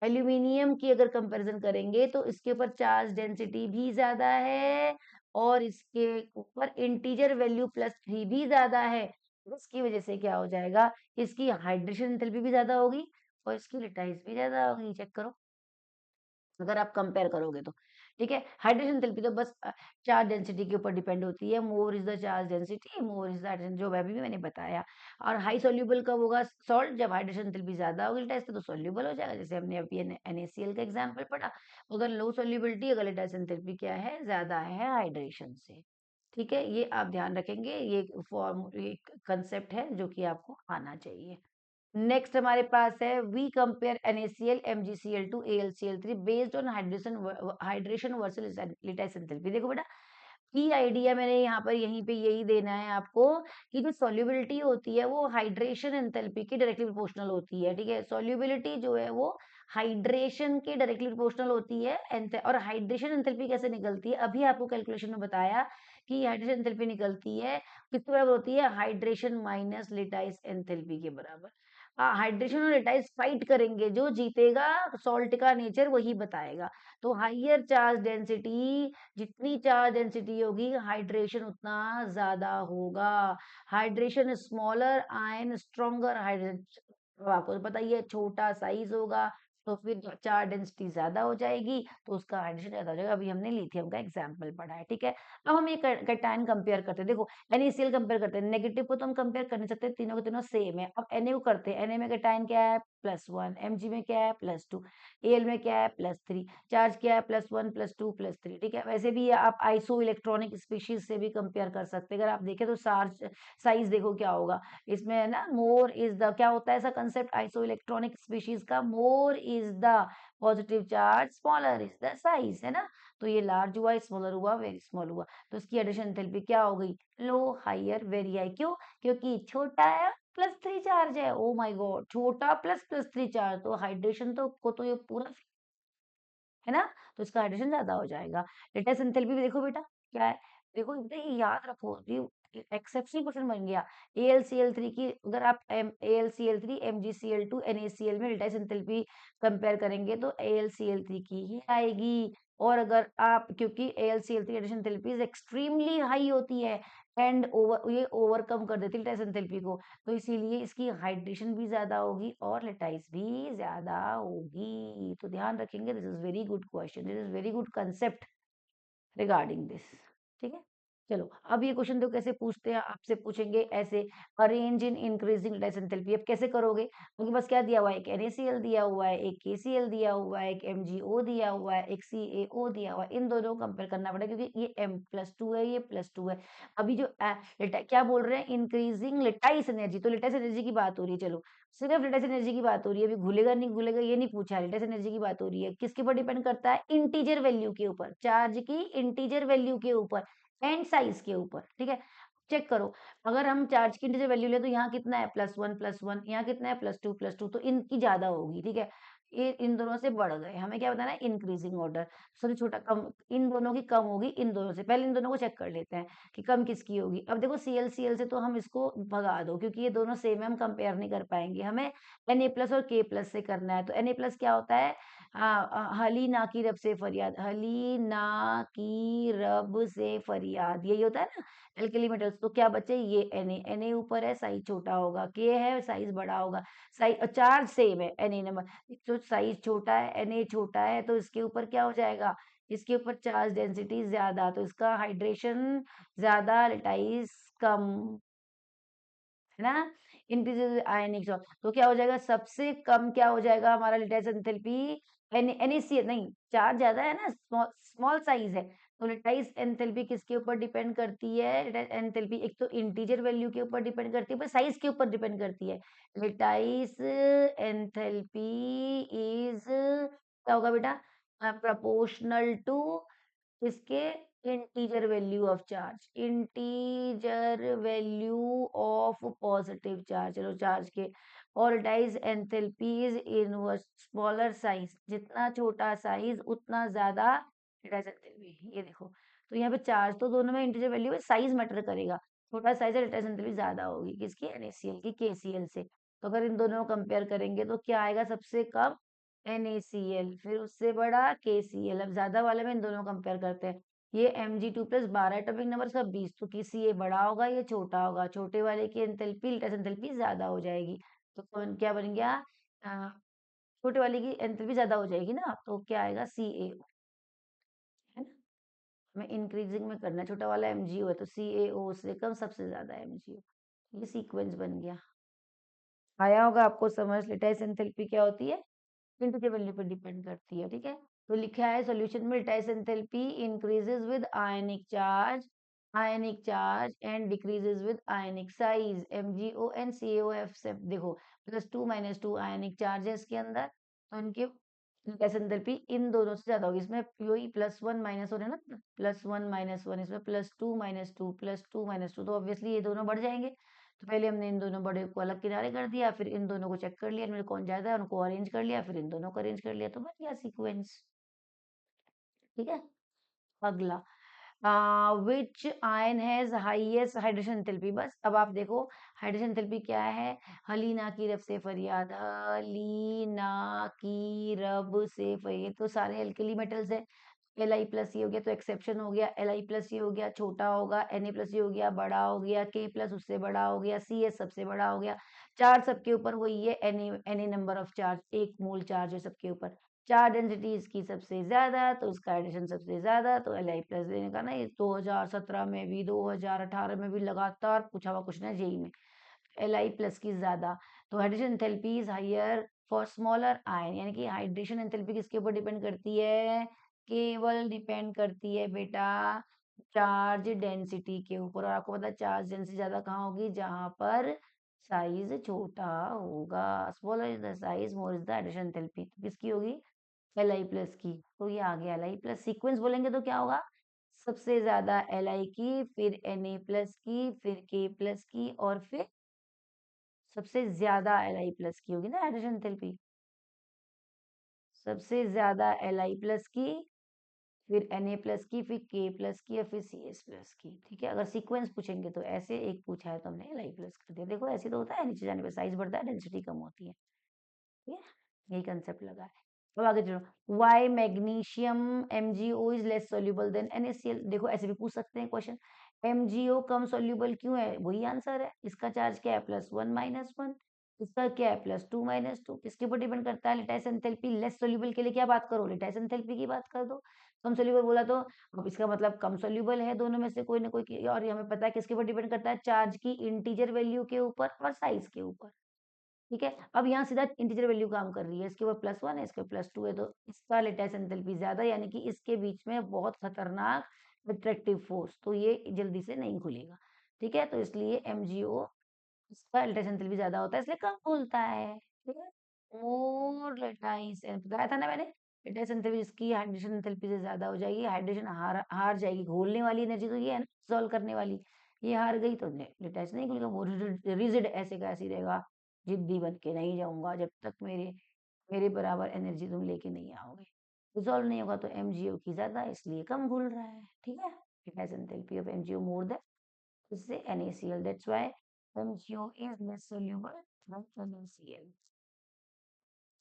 Aluminium की अगर कंपैरिजन करेंगे तो इसके ऊपर चार्ज डेंसिटी भी ज्यादा है, और इसके ऊपर इंटीजर वैल्यू +3 भी ज्यादा है। जिसकी वजह से क्या हो जाएगा, इसकी हाइड्रेशन एंथैल्पी भी ज्यादा होगी, और इसकी लेटाइस भी ज्यादा होगी। चेक करो, अगर आप कंपेयर करोगे तो। ठीक है। हाइड्रेशन एंथैल्पी तो बस चार्ज डेंसिटी के ऊपर डिपेंड होती है। More is the charge density, more is the, जो अभी भी मैंने बताया। और हाई सोल्यूबल कब होगा सॉल्ट? जब हाइड्रेशन एंथैल्पी ज्यादा होगी टेस्ट तो सोल्यूबल हो जाएगा, जैसे हमने अभी NaCl का एग्जांपल पढ़ा। अगर लो सोल्यूबिलिटी, अगर हाइड्रेशन एंथैल्पी क्या है, ज्यादा है हाइड्रेशन से। ठीक है, ये आप ध्यान रखेंगे, ये फॉर्म, ये कंसेप्ट है जो कि आपको आना चाहिए। नेक्स्ट हमारे पास है we compare NaCl MgCl to AlCl3 based on hydration versus lattice enthalpy. देखो बेटा, की आइडिया मैंने यहाँ पर यहीं पे यही देना है आपको कि जो सॉल्युबिलिटी होती है वो हाइड्रेशन एंथैल्पी की डायरेक्टली प्रोपोर्शनल होती है। ठीक है, सॉल्युबिलिटी जो है वो हाइड्रेशन की डायरेक्टली प्रोपोर्शनल होती है। और हाइड्रेशन एंथैल्पी कैसे निकलती है, अभी आपको कैलकुलेशन में बताया कि हाइड्रेशन एंथैल्पी निकलती है किसके बराबर होती है, हाइड्रेशन माइनस लिटाइस एंथैल्पी के बराबर। हाइड्रेशन और लिटाइस फाइट करेंगे, जो जीतेगा सॉल्ट का नेचर वही बताएगा। तो हाइयर चार्ज डेंसिटी, जितनी चार्ज डेंसिटी होगी हाइड्रेशन उतना ज्यादा होगा। Hydration smaller ion stronger hydration, तो आपको तो पता ही है छोटा साइज होगा तो फिर चार्ज डेंसिटी ज्यादा हो जाएगी तो उसका हाइड्रेशन ज्यादा हो जाएगा। अभी हमने लिथियम का एग्जांपल पढ़ा है। ठीक है, अब हम ये कैटायन कंपेयर करते हैं। देखो, NaCl कंपेयर करते हैं, नेगेटिव को तो हम कंपेयर कर नहीं सकते, तीनों के तीनों सेम है। अब Na को करते हैं, Na में कैटायन क्या है, +1, Mg में क्या है, +2, Al में क्या है, +3, चार्ज क्या है, +1 +2 +3। ठीक है, वैसे भी आप आइसो इलेक्ट्रॉनिक स्पीशीज से भी कंपेयर कर सकते हैं। अगर आप देखें तो चार्ज साइज देखो क्या होगा इसमें, है ना, मोर इज द, क्या होता है ऐसा कंसेप्ट आइसो इलेक्ट्रॉनिक स्पीशीज का, more is the positive charge, smaller is the size, है ना। तो ये लार्ज हुआ, स्मॉलर हुआ, वेरी स्मॉल हुआ, तो इसकी एडिशन एंथैल्पी क्या हो गई, लो, हाइयर, वेरी हाई। क्यों? क्योंकि छोटा है, +3 चार्ज है। ओ माय गॉड, छोटा प्लस +3 चार्ज, तो हाइड्रेशन को तो ये पूरा, है ना, तो इसका हाइड्रेशन ज्यादा हो जाएगा। लेटेस्ट एंथैल्पी भी देखो बेटा क्या है, देखो बेटा ये याद रखो, ये एक्सेप्शनल क्वेश्चन बन गया। AlCl3 की, अगर आप AlCl3 MgCl2 NaCl में लेटेस्ट एंथैल्पी कंपेयर करेंगे तो AlCl3 की ही आएगी। और अगर आप, क्योंकि AlCl3 addition enthalpy extremely high होती है एंड ये ओवरकम कर देती है लेटेस्ट एंथैल्पी को, तो इसीलिए इसकी हाइड्रेशन भी ज्यादा होगी और लेटाइस भी ज्यादा होगी। तो ध्यान रखेंगे, this is very good question, this is very good concept regarding this. ठीक है, चलो अब ये क्वेश्चन तो कैसे पूछते हैं, आपसे पूछेंगे ऐसे, arrange in increasing latest enthalpy. अब कैसे करोगे, उनके पास क्या दिया हुआ है, एक NaCl दिया हुआ है, एक KCl दिया हुआ है, एक MgO दिया हुआ है, एक CaO दिया हुआ है। इन दोनों को कंपेयर करना पड़ेगा क्योंकि ये M+2 है, ये +2 है। अभी जो क्या बोल रहे हैं, इंक्रीजिंग लेटाइस एनर्जी, तो लेटाइस एनर्जी की बात हो रही है। चलो, सिर्फ लेटेस्ट एनर्जी की बात हो रही है, अभी घुलेगा नहीं घुलेगा ये नहीं पूछा, लेटेस्ट एनर्जी की बात हो रही है। किसके ऊपर डिपेंड करता है, इंटीजर वैल्यू के ऊपर, चार्ज की इंटीजर वैल्यू के ऊपर एंड साइज के ऊपर। ठीक है, चेक करो, अगर हम चार्ज की इंटीजर वैल्यू ले तो यहाँ कितना है, +1 +1, यहाँ कितना है, +2 +2, तो इनकी ज्यादा होगी। ठीक है, ये इन दोनों से बढ़ गए, हमें क्या बताना है, इंक्रीजिंग ऑर्डर, सबसे छोटा कम, इन दोनों की कम होगी इन दोनों से। पहले इन दोनों को चेक कर लेते हैं कि कम किसकी होगी। अब देखो ClCl से तो हम इसको भगा दो क्योंकि ये दोनों सेम है, हम कंपेयर नहीं कर पाएंगे, हमें Na+ और K+ से करना है। तो Na+ क्या होता है, हली ना की रब से फरियाद, हली ना की रब से फरियाद, यही होता है ना एल्कली मेटल्स। तो क्या बचे, ये Na ऊपर है, साइज छोटा होगा, K है, साइज बड़ा होगा, साइज, चार्ज सेम है Na नंबर, तो साइज छोटा है, Na छोटा है, तो इसके ऊपर क्या हो जाएगा, इसके ऊपर चार्ज डेंसिटी ज्यादा, तो इसका हाइड्रेशन ज्यादा, लेटाइस कम, है ना। इंक्रीजेस आयनिक सॉल्ट, तो क्या हो जाएगा, सबसे कम क्या हो जाएगा हमारा लेटाइस एंथैल्पी, NaCl नहीं, चार्ज ज्यादा है ना, स्मॉल स्मॉल साइज है, तो लेटाइस एंथैल्पी किसके ऊपर डिपेंड करती है, लेटाइस एंथैल्पी एक तो इंटीजर वैल्यू के ऊपर डिपेंड करती है, पर साइज के ऊपर डिपेंड करती है। लेटाइस एंथैल्पी इज, क्या होगा बेटा, प्रोपोर्शनल टू इसके integer value of charge, integer value of positive charge, चलो चार्ज के, और डाइज enthalpy is inverse, smaller size, जितना छोटा साइज उतना ज्यादा डाइज एंथैल्पी। ये देखो, तो यहाँ पे चार्ज तो दोनों में इंटीजर वैल्यू है, साइज मैटर करेगा, छोटा साइज है, डाइज एंथैल्पी ज्यादा होगी किसकी, NaCl की KCl से। तो अगर इन दोनों को कंपेयर करेंगे तो क्या आएगा, सबसे कम NaCl, फिर उससे बड़ा KCl। अब ज्यादा वाले में इन दोनों कंपेयर करते हैं, ये Mg2+12 एटॉमिक नंबर का 20, तो किसी ये बड़ा होगा ये छोटा होगा, छोटे वाले की एंथैल्पी, लेटेस्ट एंथैल्पी ज्यादा हो जाएगी। तो क्या बन गया, अ, छोटे वाले की एंथैल्पी ज्यादा हो जाएगी ना, तो क्या आएगा, CaO, में इंक्रीजिंग में करना, छोटा वाला MgO है तो CaO से कम सबसे ज्यादा MgO। ये सीक्वेंस बन गया। आया होगा आपको समझ, लेटाइस एंथैल्पी क्या होती है, इंटू के वैल्यू पर डिपेंड करती है। ठीक है, तो लिखा है सॉल्यूशन में lattice enthalpy increases with ionic charge and decreases with ionic size. MgO and CaO have देखो +2 -2 आयनिक चार्ज है इसके अंदर, तो इनके लेटाइस एंथैल्पी इन दोनों से ज्यादा होगी। इसमें वही +1 -1 है ना, +1 -1, इसमें +2 -2 +2 -2, तो ऑब्वियसली ये दोनों बढ़ जाएंगे। तो पहले हमने इन दोनों बड़े को अलग किनारे कर दिया, फिर इन दोनों को चेक कर लिया इनमें कौन ज्यादा है, उनको अरेंज कर लिया, फिर इन दोनों को अरेंज कर लिया, तो बन गया सीक्वेंस। ठीक है, अगला विच ion has highest hydrogen enthalpy. बस अब आप देखो हाइड्रोजन एंथैल्पी क्या है, हलीना की रब से फरियाद, हलीना की रब से फरियाद, तो सारे अल्कली मेटल्स है। Li+ ये हो गया तो एक्सेप्शन हो गया, Li+ ये हो गया छोटा होगा, Na+ ये हो गया बड़ा हो गया, K+ उससे बड़ा हो गया, Cs सबसे बड़ा हो गया। चार्ज सबके ऊपर वही है, Na नंबर ऑफ चार्ज, एक मोल चार्ज है सबके ऊपर। चार डेंसिटी इसकी सबसे ज्यादा, तो इसका एडिशन सबसे ज्यादा, तो Li+ देने का ना, ये 2017 में भी 2018 में भी लगातार पूछा हुआ क्वेश्चन है जेई में। Li+ की ज्यादा, तो hydrogen enthalpy is higher for smaller ion, यानी कि हाइड्रेशन एंथैल्पी किसके ऊपर डिपेंड करती है, केवल डिपेंड करती है बेटा चार्ज डेंसिटी के ऊपर। और आपको पता है चार्ज डेंसिटी ज्यादा कहाँ होगी, जहां पर साइज छोटा होगा। Smaller is the size, more is the hydrogen enthalpy, किसकी होगी, Li+ की। तो ये आ गया Li+। सीक्वेंस बोलेंगे तो क्या होगा, सबसे ज्यादा Li की, फिर Na+ की, फिर K+ की, और फिर सबसे ज्यादा Li+ की होगी ना हाइड्रोजन एंथैल्पी। सबसे ज्यादा Li+ की, फिर Na+ की, फिर K+ की, और फिर Cs+ की। ठीक है, अगर सीक्वेंस पूछेंगे तो ऐसे, एक पूछा है तो हमने Li+ कर दिया। देखो ऐसे तो होता है, नीचे जाने पर साइज बढ़ता है, डेंसिटी कम होती है। ठीक है, यही कंसेप्ट लगा है। अब आगे चलो, why magnesium MgO is less soluble than NaCl। देखो ऐसे भी पूछ सकते हैं क्वेश्चन, MgO कम सोल्यूबल क्यों है, वही आंसर है, इसका चार्ज क्या है, +1 -1, इसका क्या है, +2 -2, किसके ऊपर डिपेंड करता है, लेटाइस एंथैल्पी। लेस सोल्यूबल के लिए क्या बात करो, लेटाइस एंथैल्पी की बात कर दो। कम सोल्यूबल बोला तो अब इसका मतलब कम सोल्यूबल है दोनों में से कोई ना कोई और ये हमें पता है किसके ऊपर डिपेंड करता है, चार्ज की इंटीजर वैल्यू के ऊपर और साइज के ऊपर। ठीक है, अब यहाँ सीधा इंटीजर वैल्यू काम कर रही है, इसके ऊपर +1 है, इसके ऊपर +2 है, तो इसका लेटाइस एंथैल्पी ज्यादा, यानी कि इसके बीच में बहुत खतरनाक अट्रैक्टिव फोर्स, तो ये जल्दी से नहीं खुलेगा। ठीक है, तो इसलिए MgO इसका लेटाइस एंथैल्पी ज्यादा होता है, इसलिए कम खुलता है। ठीक है, मोर लेटाइस, बताया था ना मैंने, लेटाइस एंथैल्पी इसकी हाइड्रोजन एंथैल्पी से ज्यादा हो जाएगी, हाइड्रोजन हार हार जाएगी, घोलने वाली एनर्जी तो ये है ना, डिसॉल्व करने वाली, ये हार गई तो लेटाइस नहीं खुलेगा, वो रिजिड ऐसे का ऐसे ही रहेगा, जिद्दी बन के नहीं जाऊंगा जब तक मेरे मेरे बराबर एनर्जी तुम लेके नहीं आओगे। रिजॉल्व नहीं होगा तो MgO की ज्यादा, इसलिए कम घुल रहा है। ठीक है, lattice enthalpy of MgO more than इससे NaCl, that's why MgO is less soluble than NaCl।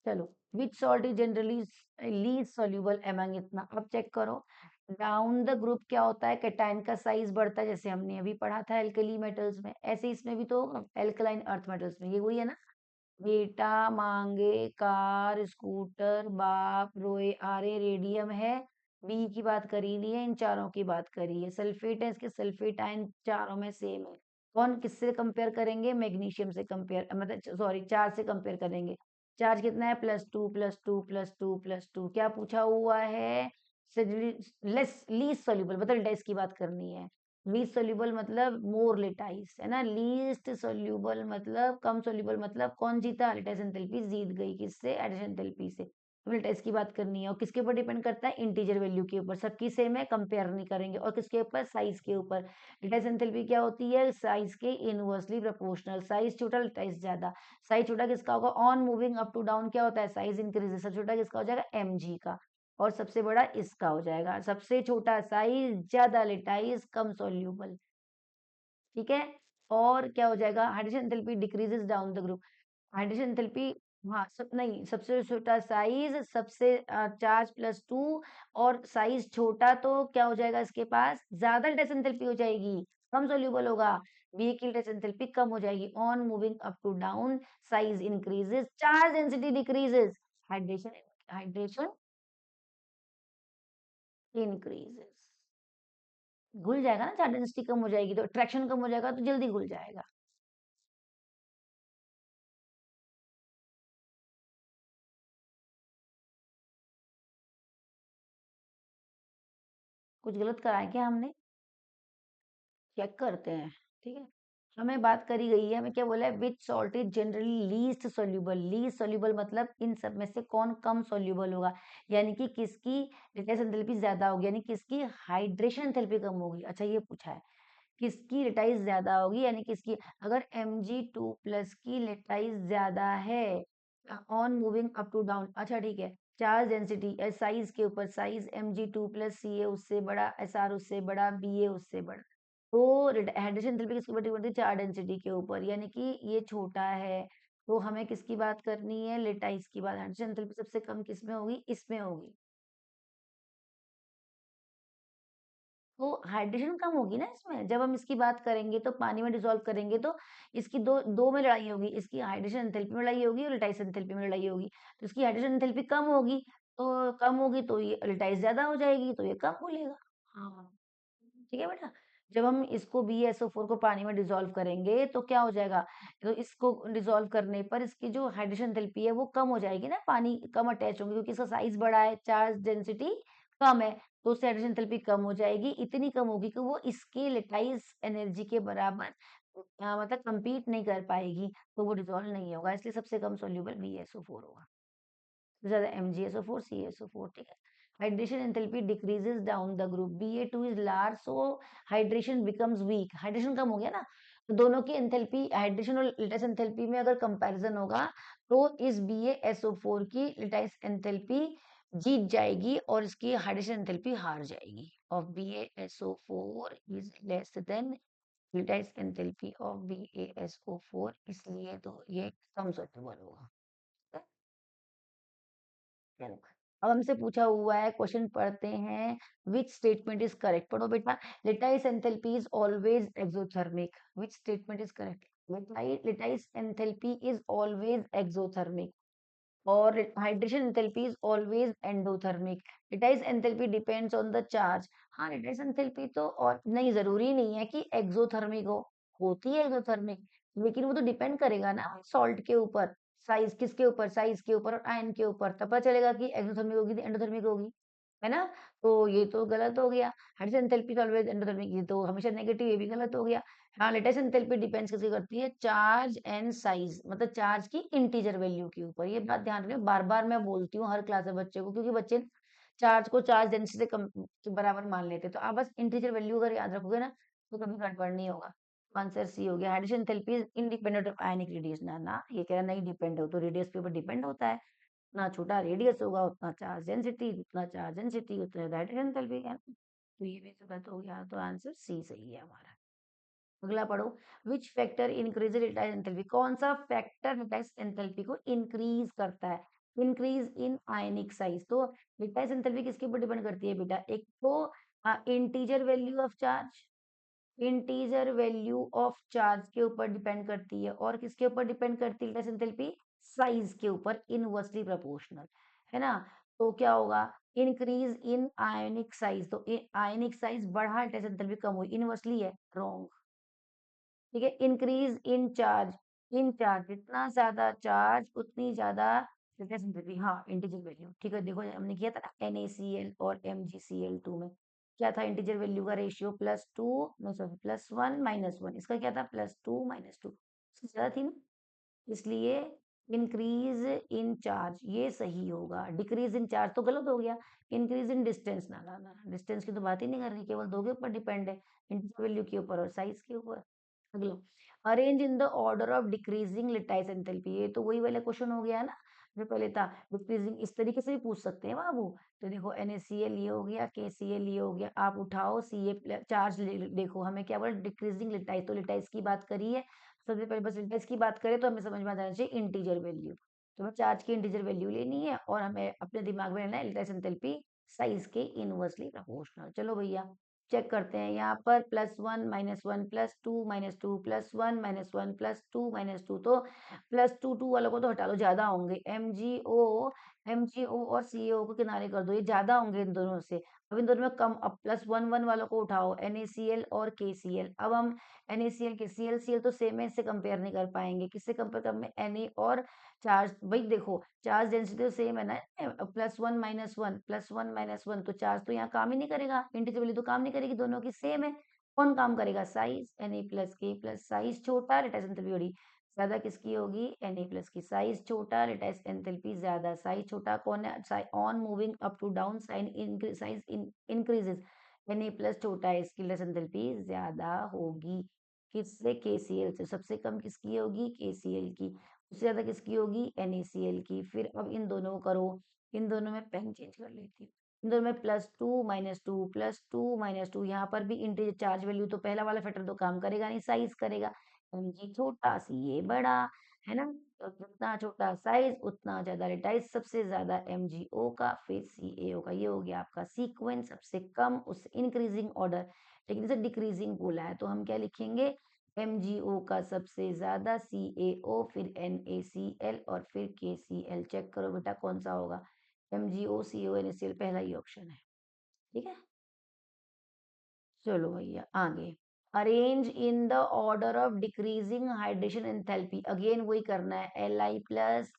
चलो, which salt is generally least soluble among, इतना अब चेक करो। डाउन द ग्रुप क्या होता है, कैटायन का साइज बढ़ता है, जैसे हमने अभी पढ़ा था एल्कली मेटल्स में, ऐसे इसमें भी तो एल्कलाइन अर्थ मेटल्स में ये वही है ना, बेटा मांगे कार स्कूटर बाप रोए आरे रेडियम है, बी की बात करी नहीं है, इन चारों की बात करी है, सल्फेट है, इसके सल्फेट आयन चारों में सेम है। कौन किससे कंपेयर करेंगे, मैग्नीशियम से कंपेयर, मतलब सॉरी चार्ज से कंपेयर करेंगे। चार्ज कितना है, +2 +2 +2 +2, क्या पूछा हुआ है, लेस लीस्ट सोल्यूबल, मतलब लेटाइस की बात करनी है। लीस्ट सोल्यूबल मतलब मोर लेटाइस है ना, लीस्ट सोल्यूबल मतलब कम सोल्यूबल, मतलब कौन जीता, लेटाइस एंथैल्पी जीत गई, किससे, एडिशन एंथैल्पी से। लेटाइस की बात करनी है, और किसके ऊपर डिपेंड करता है, इंटीजर वैल्यू के ऊपर, सबकी सेम है, कंपेयर नहीं करेंगे, और किसके ऊपर, साइज के ऊपर। लेटाइस एंथैल्पी क्या होती है, साइज के इनवर्सली प्रोपोर्शनल, साइज छोटा लेटाइस ज्यादा। साइज छोटा किसका होगा, on moving up to down क्या होता है, साइज इंक्रीजेस, सबसे छोटा किसका हो जाएगा, Mg का, और सबसे बड़ा इसका हो जाएगा, सबसे छोटा साइज ज्यादा लेटाइस कम सोल्यूबल। ठीक है, और क्या हो जाएगा, hydrogen enthalpy decreases down the group, hydrogen enthalpy, हाँ सब नहीं, सबसे छोटा साइज, सबसे चार्ज +2, और साइज छोटा तो क्या हो जाएगा, इसके पास ज्यादा लेटेस्ट एंथैल्पी हो जाएगी, कम सोल्यूबल होगा, बी की लेटेस्ट एंथैल्पी कम हो जाएगी, on moving up to down size increases, charge density decreases, hydration hydration increases. घुल जाएगा ना, चार्ज डेंसिटी कम हो जाएगी तो अट्रैक्शन कम हो जाएगा तो जल्दी घुल जाएगा। कुछ गलत करा है क्या हमने? चेक करते हैं। ठीक है, हमें बात करी गई है, हमें क्या बोला है, which salt is generally least soluble. Least soluble मतलब इन सब में से कौन कम सॉल्यूबल होगा, यानी कि किसकी लेटेस्ट एंथैल्पी ज्यादा होगी, यानी किसकी हाइड्रेशन एंथैल्पी कम होगी। अच्छा ये पूछा है, किसकी लेटाइस ज्यादा होगी, यानी किसकी, अगर Mg2+ की लेटाइस ज्यादा है on moving up to down, अच्छा ठीक है, चार्ज डेंसिटी साइज के ऊपर, साइज Mg2+ Ca उससे बड़ा, Sr उससे बड़ा, Ba उससे बड़ा, तो हाइड्रेशन एंथैल्पी किसके ऊपर डिपेंड करती है, चार्ज डेंसिटी के ऊपर, यानी कि ये छोटा है, तो हमें किसकी बात करनी है, लेटाइस की बात। हाइड्रेशन एंथैल्पी सबसे कम किसमें होगी, इसमें होगी, तो हाइड्रेशन कम होगी ना इसमें, जब हम इसकी बात करेंगे तो पानी में डिसॉल्व करेंगे तो इसकी दो दो में लड़ाई होगी, इसकी हाइड्रेशन एंथैल्पी में लड़ाई होगी और लिटाइस एंथैल्पी में लड़ाई होगी, तो इसकी हाइड्रेशन एंथैल्पी कम होगी तो ये लिटाइस ज्यादा हो जाएगी तो ये कम खुलेगा। हाँ ठीक है बेटा, जब हम इसको BeSO4 को पानी में डिसॉल्व करेंगे तो क्या हो जाएगा, तो इसको डिसॉल्व करने पर इसकी जो हाइड्रेशन एंथैल्पी है वो कम हो जाएगी ना, पानी कम अटैच होंगे क्योंकि इसका साइज बड़ा है, चार्ज डेंसिटी कम है, तो उससे हाइड्रेशन एंथैल्पी कम हो जाएगी, इतनी कम होगी कि वो इसके लेटाइस एनर्जी के बराबर मतलब compete नहीं कर पाएगी, तो वो डिसॉल्व नहीं होगा, इसलिए सबसे कम सोल्यूबल BeSO4 होगा, ज्यादा MgSO4 CaSO4। ठीक है, hydration enthalpy decreases down the group, Ba2 is large so hydration becomes weak, hydration कम हो गया ना, तो दोनों की एंथैल्पी, हाइड्रेशन और लेटाइस एंथैल्पी में अगर कंपैरिजन होगा तो इस BaSO4 की लेटाइस एंथैल्पी जीत जाएगी और इसकी हाइड्रेशन एंथैल्पी हार जाएगी, of BaSO4 is less than lattice enthalpy of BaSO4, इसलिए तो ये कम सोल्यूबल होगा। चलो, अब हमसे पूछा हुआ है, क्वेश्चन पढ़ते हैं, विच स्टेटमेंट इज करेक्ट, पढ़ो बेटा, lattice enthalpy is always exothermic, which statement is correct, lattice enthalpy is always exothermic और hydration enthalpy is always endothermic, lattice enthalpy depends on the charge. हाँ लेटाइस एंथैल्पी तो और नहीं, जरूरी नहीं है कि एक्सोथर्मिक हो, होती है एक्सोथर्मिक, लेकिन वो तो डिपेंड करेगा ना सॉल्ट के ऊपर, साइज किसके ऊपर, साइज के ऊपर और आयन के ऊपर, तब पता चलेगा कि एक्सोथर्मिक होगी कि एंडोथर्मिक होगी, है ना, तो ये तो गलत हो गया, हाइड्रोजन एंथैल्पी तो ऑलवेज एंडोथर्मिक, ये तो हमेशा नेगेटिव, ये भी गलत हो गया। हाँ लेटेस्ट एंथैल्पी डिपेंड्स किसकी करती है, चार्ज एंड साइज, मतलब चार्ज की इंटीजर वैल्यू के ऊपर, ये बात ध्यान रखना, बार बार मैं बोलती हूँ हर क्लास में बच्चे को, क्योंकि बच्चे चार्ज को चार्ज डेंसिटी से कम के बराबर मान लेते हैं, तो आप बस इंटीजर वैल्यू अगर याद रखोगे ना तो कभी गड़बड़ नहीं होगा। आंसर सी हो गया, hydrogen enthalpy is independent of ionic radius, ना ना ये कह रहा नहीं डिपेंड हो, तो रेडियस के ऊपर डिपेंड होता है, उतना छोटा रेडियस होगा उतना चार्ज डेंसिटी, उतना चार्ज डेंसिटी उतना हाइड्रोजन एंथैल्पी है, तो ये भी गलत हो गया, तो आंसर सी सही है हमारा। अगला पढ़ो, which factor increase lattice enthalpy, कौन सा फैक्टर लेटाइस एंथैल्पी को इंक्रीज करता है, इंक्रीज इन आयनिक साइज, तो लेटाइस एंथैल्पी किसके ऊपर डिपेंड करती है बेटा, एक तो integer value of charge, integer value of charge के ऊपर डिपेंड करती है, और किसके ऊपर डिपेंड करती है लेटेस्ट एंथैल्पी, साइज के ऊपर, इनवर्सली प्रोपोर्शनल, है ना, तो क्या होगा, इंक्रीज इन आयनिक साइज, तो आयनिक साइज बढ़ा, लेटेस्ट एंथैल्पी कम हुई, इनवर्सली है, रॉन्ग। ठीक है, increase in charge, in charge जितना ज्यादा चार्ज उतनी ज्यादा लेटेस्ट एंथैल्पी, हाँ इंटीजर वैल्यू, ठीक है, देखो हमने किया था ना NaCl और MgCl2 में, क्या था इंटीजर वैल्यू का रेशियो, +2, नो सॉरी +1 -1, इसका क्या था +2 -2, इससे ज्यादा थी ना, इसलिए इंक्रीज इन चार्ज ये सही होगा, डिक्रीज इन चार्ज तो गलत हो गया, इंक्रीज इन डिस्टेंस, ना ना ना, डिस्टेंस की तो बात ही नहीं कर रही, केवल दो के ऊपर डिपेंड है, इंटीजर वैल्यू के ऊपर और साइज के ऊपर। अगला, arrange in the order of decreasing lattice enthalpy, ये तो वही वाला क्वेश्चन हो गया ना जो पहले था, डिक्रीजिंग इस तरीके से भी पूछ सकते हैं बाबू, तो देखो NaCl ये हो गया, KCl ये हो गया, आप उठाओ Ca चार्ज देखो हमें क्या बोला, डिक्रीजिंग लेटाइस, तो लेटाइस की बात करी है, सबसे पहले बस लेटाइस की बात करें तो हमें समझ में आ जाना चाहिए इंटीजर वैल्यू, तो हमें चार्ज की इंटीजर वैल्यू लेनी है और हमें अपने दिमाग में रहना है लेटाइस एंथैल्पी साइज के इनवर्सली प्रोपोर्शनल। चलो भैया चेक करते हैं, यहाँ पर +1 -1 +2 -2 +1 -1 +2 -2, तो +2 2 वालों को तो हटा दो, ज्यादा होंगे, MgO और CO को किनारे कर दो, ये ज्यादा होंगे इन दोनों से, अब इन दोनों में कम, अब +1 1 वालों को उठाओ, NaCl और KCl। अब हम NaCl KCl Cl तो सेम है, इससे कंपेयर नहीं कर पाएंगे। किससे कंपेयर कर में? Na और चार्ज। भाई देखो चार्ज डेंसिटी तो सेम है ना, +1 - 1 तो चार्ज तो यहाँ काम ही नहीं करेगा, इंटीजर वैल्यू तो काम नहीं करेगी, दोनों की सेम है। कौन काम करेगा? साइज। Na+K+, साइज छोटा, लेटाइस एंथैल्पी बड़ी। ज्यादा किसकी होगी? Na+ की। साइज छोटा, लेटाइस एंथैल्पी ज्यादा। साइज छोटा कौन है? On moving up to down, size increases. Na+ छोटा है, इसकी लेटाइस एंथैल्पी ज्यादा होगी। किससे? KCl से। सबसे कम किसकी होगी? KCl की। उससे ज्यादा किसकी होगी? NaCl की। फिर अब इन दोनों को करो, इन दोनों में पेन चेंज कर लेती हूँ। इन दोनों में +2 - 2 +2 - 2, यहाँ पर भी इंटीजर चार्ज वैल्यू तो पहला वाला फैक्टर तो काम करेगा नहीं, साइज करेगा। Mg छोटा, Ca बड़ा, है ना? तो जितना छोटा साइज उतना ज्यादा लेटाइज, सबसे ज्यादा MgO का, फिर CaO का। ये हो गया आपका सीक्वेंस, सबसे कम उससे इंक्रीजिंग ऑर्डर। लेकिन इसे डिक्रीजिंग बोला है तो हम क्या लिखेंगे? MgO का सबसे ज्यादा, CaO, फिर NaCl और फिर KCl। चेक करो बेटा कौन सा होगा? MgO CO NaCl, पहला ही ऑप्शन है। ठीक है, चलो भैया आगे। Arrange in the order of decreasing hydration enthalpy. Again वही करना है, Li+,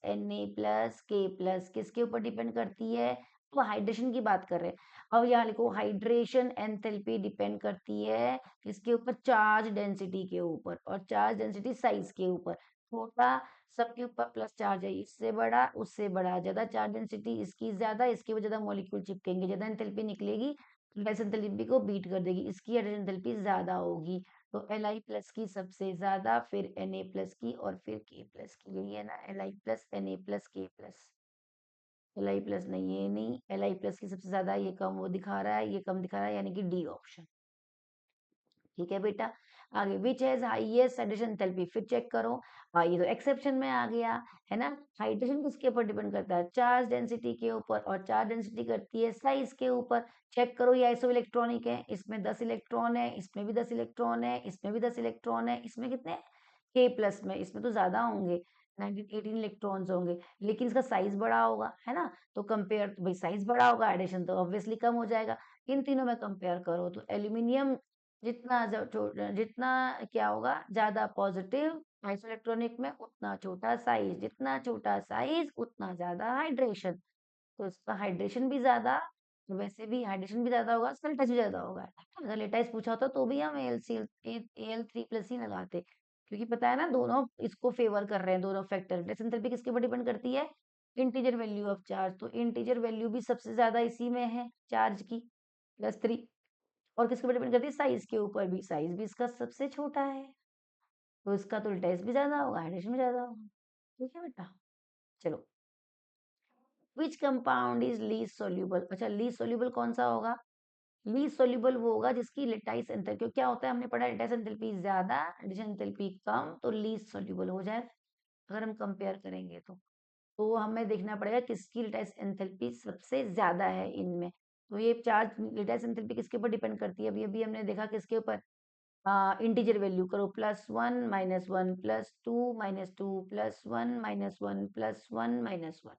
Na+K+, किसके ऊपर डिपेंड करती है? तो हाइड्रेशन की बात कर रहे हैं। अब यहाँ लिखो हाइड्रेशन एंथैल्पी डिपेंड करती है किसके ऊपर? चार्ज डेंसिटी के ऊपर, और चार्ज डेंसिटी साइज के ऊपर। छोटा सबके ऊपर प्लस चार्ज है, इससे बड़ा उससे बड़ा, ज्यादा चार्ज डेंसिटी इसकी ज्यादा, इसके ऊपर ज्यादा मॉलिक्यूल चिपकेंगे, ज्यादा एंथैल्पी निकलेगी, एंथैल्पी को बीट कर देगी, इसकी एंथैल्पी ज्यादा होगी। तो Li+ की सबसे ज्यादा, फिर Na+ की, और फिर K+ की। यही है ना, Li+, Na+, K+। Li+ नहीं, ये नहीं, Li+ की सबसे ज्यादा, ये कम वो दिखा रहा है, ये कम दिखा रहा है, यानी कि डी ऑप्शन। ठीक है बेटा, आगे which has highest hydration enthalpy. फिर चेक करो। ये तो एक्सेप्शन में आ गया, है ना? हाइड्रेशन किसके ऊपर डिपेंड करता है? चार्ज डेंसिटी के ऊपर, और चार्ज डेंसिटी करती है साइज के ऊपर। चेक करो, ये आइसो इलेक्ट्रॉनिक है, इसमें 10 इलेक्ट्रॉन है, इसमें भी 10 इलेक्ट्रॉन है, इसमें भी 10 इलेक्ट्रॉन है, इसमें कितने? K+ में, इसमें तो ज्यादा होंगे, 19 18 इलेक्ट्रॉन्स होंगे, लेकिन इसका साइज बड़ा होगा, है ना? तो कंपेयर, भाई साइज बड़ा होगा, हाइड्रेशन तो ऑब्वियसली कम हो जाएगा। इन तीनों में कंपेयर करो तो एल्यूमिनियम जितना जितना क्या होगा? ज्यादा पॉजिटिव आइसोइलेक्ट्रॉनिक में, उतना छोटा साइज, जितना छोटा साइज उतना ज्यादा हाइड्रेशन। तो इसका हाइड्रेशन भी ज्यादा, तो वैसे भी हाइड्रेशन भी ज्यादा होगा, इसका लेटाइस भी ज्यादा होगा। अगर लेटाइस पूछा होता तो भी हम Al3+ ही लगाते, क्योंकि पता है ना दोनों इसको फेवर कर रहे हैं, दोनों फैक्टर। लेस एंथैल्पी किसके ऊपर डिपेंड करती है? Integer value of charge. तो इंटीजर वैल्यू भी सबसे ज्यादा इसी में है, चार्ज की, +3। और किसके ऊपर डिपेंड करती है? साइज के ऊपर भी, साइज भी इसका सबसे छोटा है, तो इसका तो टेस्ट भी ज्यादा होगा, हाइड्रेशन भी ज्यादा होगा। ठीक है बेटा, चलो। Which compound is least soluble. अच्छा, लीस्ट सोल्यूबल कौन सा होगा? लीस्ट सोल्यूबल वो होगा जिसकी लेटाइस एंथैल्पी, क्या होता है हमने पढ़ा, लेटाइस एंथैल्पी ज्यादा, हाइड्रेशन एंथैल्पी कम, तो लीस्ट सोल्यूबल हो जाए। अगर हम कंपेयर करेंगे तो हमें देखना पड़ेगा किसकी लेटाइस एंथैल्पी सबसे ज्यादा है इनमें। तो ये चार्ज लेटाइस एंथैल्पी किसके ऊपर डिपेंड करती है? अभी अभी हमने देखा किसके ऊपर? इंटीजर वैल्यू करो, +1 - 1 +2 - 2 +1 - 1 +1 - 1।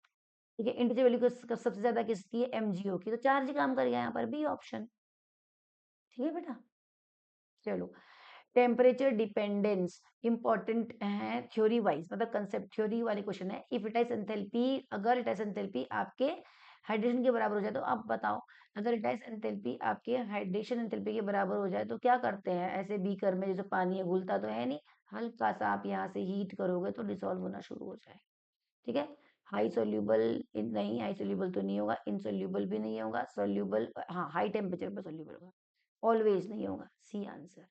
ठीक है, इंटीजर वैल्यू सबसे ज्यादा किसकी है? MgO की। तो चार्ज ही काम करेगा यहाँ पर, भी ऑप्शन। ठीक है बेटा, चलो। टेम्परेचर डिपेंडेंस इंपॉर्टेंट है थ्योरी वाइज, मतलब कंसेप्ट थ्योरी वाले क्वेश्चन है। इफ लेटाइस एंथैल्पी, अगर लेटाइस एंथैल्पी आपके हाइड्रेशन के बराबर हो जाए तो आप बताओ, अगर लेटाइस एंथैल्पी आपके हाइड्रेशन एंथैल्पी के बराबर हो जाए तो क्या करते हैं? ऐसे बीकर में जैसे पानी है, घुलता तो है नहीं, हल्का सा आप यहाँ से हीट करोगे तो डिसॉल्व होना शुरू हो जाए। ठीक है, हाई सोल्यूबल, नहीं हाई सोल्यूबल तो नहीं होगा, इनसोल्यूबल भी नहीं होगा, सोल्यूबल, हाँ हाई टेम्परेचर पर सोल्यूबल होगा, ऑलवेज नहीं होगा, सी आंसर।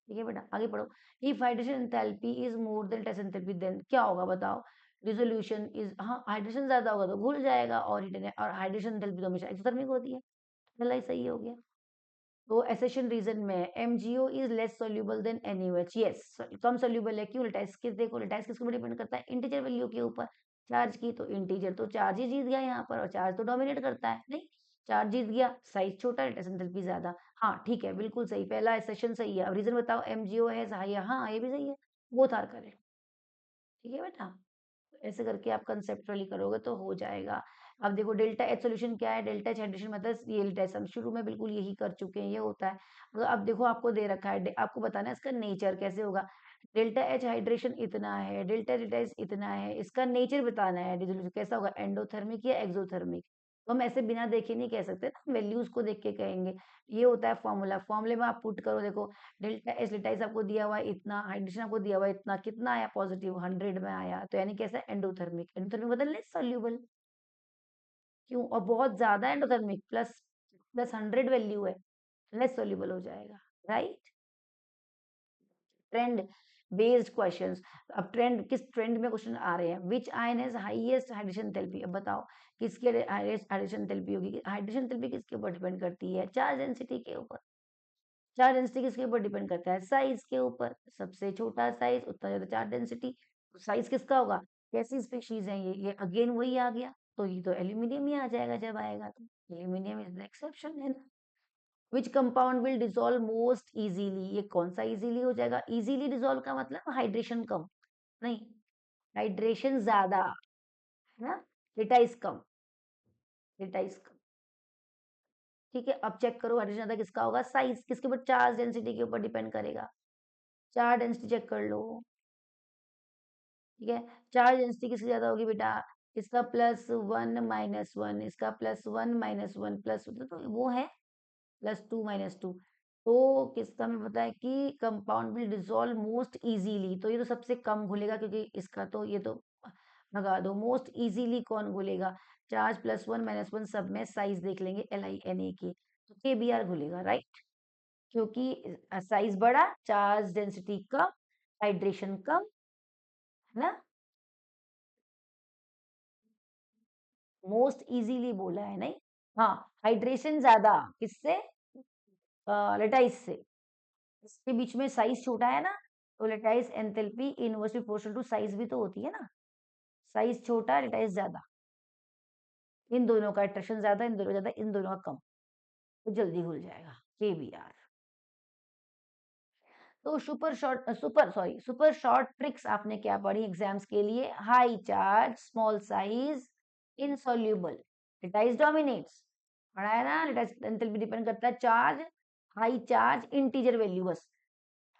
ठीक है बेटा, आगे पढ़ो। If hydration enthalpy is more than test enthalpy, then क्या होगा बताओ? रिजोल्यूशन इज, हाँ हाइड्रेशन ज्यादा होगा तो घुल जाएगा, और हाइड्रेशन एंथैल्पी तो हमेशा एक्सोथर्मिक होती है। पहला ही सही हो गया। तो एसेशन रीजन में MgO is less soluble than NaOH। Yes, कम सोल्यूबल है, क्यों? लेटाइस किस, देखो लेटाइस किसके ऊपर डिपेंड करता है? इंटीजर वैल्यू के ऊपर, चार्ज की। तो इंटीजर तो चार्ज ही जीत गया यहाँ पर, और चार्ज तो डोमिनेट करता है, नहीं? चार्ज जीत गया, साइज छोटा, लेटाइस एंथैल्पी ज्यादा। हाँ ठीक है, बिल्कुल सही, पहला एसेशन सही है। अब रीजन बताओ, MgO है हाई, हाँ ये भी सही है, बोथ आर करेक्ट। ठीक है बेटा, ऐसे करके आप कंसेप्चुअली करोगे तो हो जाएगा। अब देखो डेल्टा एच सोल्यूशन क्या है, डेल्टा एच हाइड्रेशन मतलब ये डेल्टा हम शुरू में बिल्कुल यही कर चुके हैं, ये होता है। तो अब देखो आपको दे रखा है, आपको बताना है इसका नेचर कैसे होगा। डेल्टा एच हाइड्रेशन इतना है, डेल्टा डेल्टा एच इतना है, इसका नेचर बताना है, डिसोल्यूशन कैसा होगा, एंडोथर्मिक या एक्सोथर्मिक। तो हम ऐसे बिना देखे नहीं कह सकते ना, वैल्यूज को देख के कहेंगे। ये होता है फॉर्मूला, फॉर्मूले में आप पुट करो, देखो डेल्टा एच डेल्टा एच आपको दिया हुआ है इतना, हाइड्रेशन आपको दिया हुआ है इतना, कितना आया पॉजिटिव 100 में आया, तो यानी कैसा एंडोथर्मिक, एंडोथर्मिक मतलब लेस सोल्यूबल। क्यों, और बहुत ज्यादा एंडोथर्मिक प्लस प्लस 100 वैल्यू है, लेस सोल्यूबल हो जाएगा, राइट। Trend based questions. अब ट्रेंड, किस ट्रेंड में क्वेश्चन आ रहे हैं, विच ion has highest hydration enthalpy. अब बताओ किसके हाईएस्ट हाइड्रेशन एंथैल्पी होगी, हाइड्रेशन एंथैल्पी किसके ऊपर डिपेंड करती है, चार्ज डेंसिटी के ऊपर। चार्ज डेंसिटी किसके ऊपर डिपेंड करता है, साइज के ऊपर, सबसे छोटा साइज उतना ज्यादा चार्ज डेंसिटी। साइज किसका होगा, कैसी स्पीशीज है ये अगेन वही आ गया, तो ये तो एल्यूमिनियम ही आ जाएगा जब आएगा, तो एल्यूमिनियम इज द एक्सेप्शन है ना। Which compound will dissolve most easily, ये कौन सा इजीली हो जाएगा, इजीली डिसॉल्व का मतलब हाइड्रेशन कम नहीं, हाइड्रेशन ज्यादा है ना, लिटाइस कम, लिटाइस कम। ठीक है, अब चेक करो हाइड्रेशन ज्यादा किसका होगा, साइज किसके ऊपर, चार्ज डेंसिटी के ऊपर डिपेंड करेगा। चार्ज डेंसिटी चेक कर लो, ठीक है। चार्ज डेंसिटी किसकी ज्यादा होगी बेटा, इसका +1 - 1, इसका +1 - 1 +, तो वो है +2 - 2। तो किसका हमें पता है कि compound will dissolve most easily, तो ये तो सबसे कम घुलेगा, क्योंकि इसका तो ये तो भगा दो, मोस्ट इजीली कौन घुलेगा, चार्ज +1 - 1 सब में साइज देख लेंगे LINA की, तो KBr घुलेगा, राइट। क्योंकि साइज बड़ा, चार्ज डेंसिटी कम, हाइड्रेशन कम, है ना। मोस्ट इजीली बोला है नहीं, हाँ, हाइड्रेशन ज्यादा किससे, लेटाइस से, इसके बीच में साइज छोटा है ना, तो lattice enthalpy inversely proportional to size भी तो होती है ना, साइज छोटा लेटाइस ज्यादा, इन दोनों का अट्रैक्शन ज्यादा, इन दोनों ज्यादा, इन दोनों का कम, तो जल्दी घुल जाएगा KBr। तो सुपर शॉर्ट ट्रिक्स आपने क्या पढ़ी एग्जाम्स के लिए, high charge, small size, insoluble, lattice dominates, पढ़ा है ना, लिटाइस एंथैल्पी डिपेंड करता है charge, high charge, integer value बस,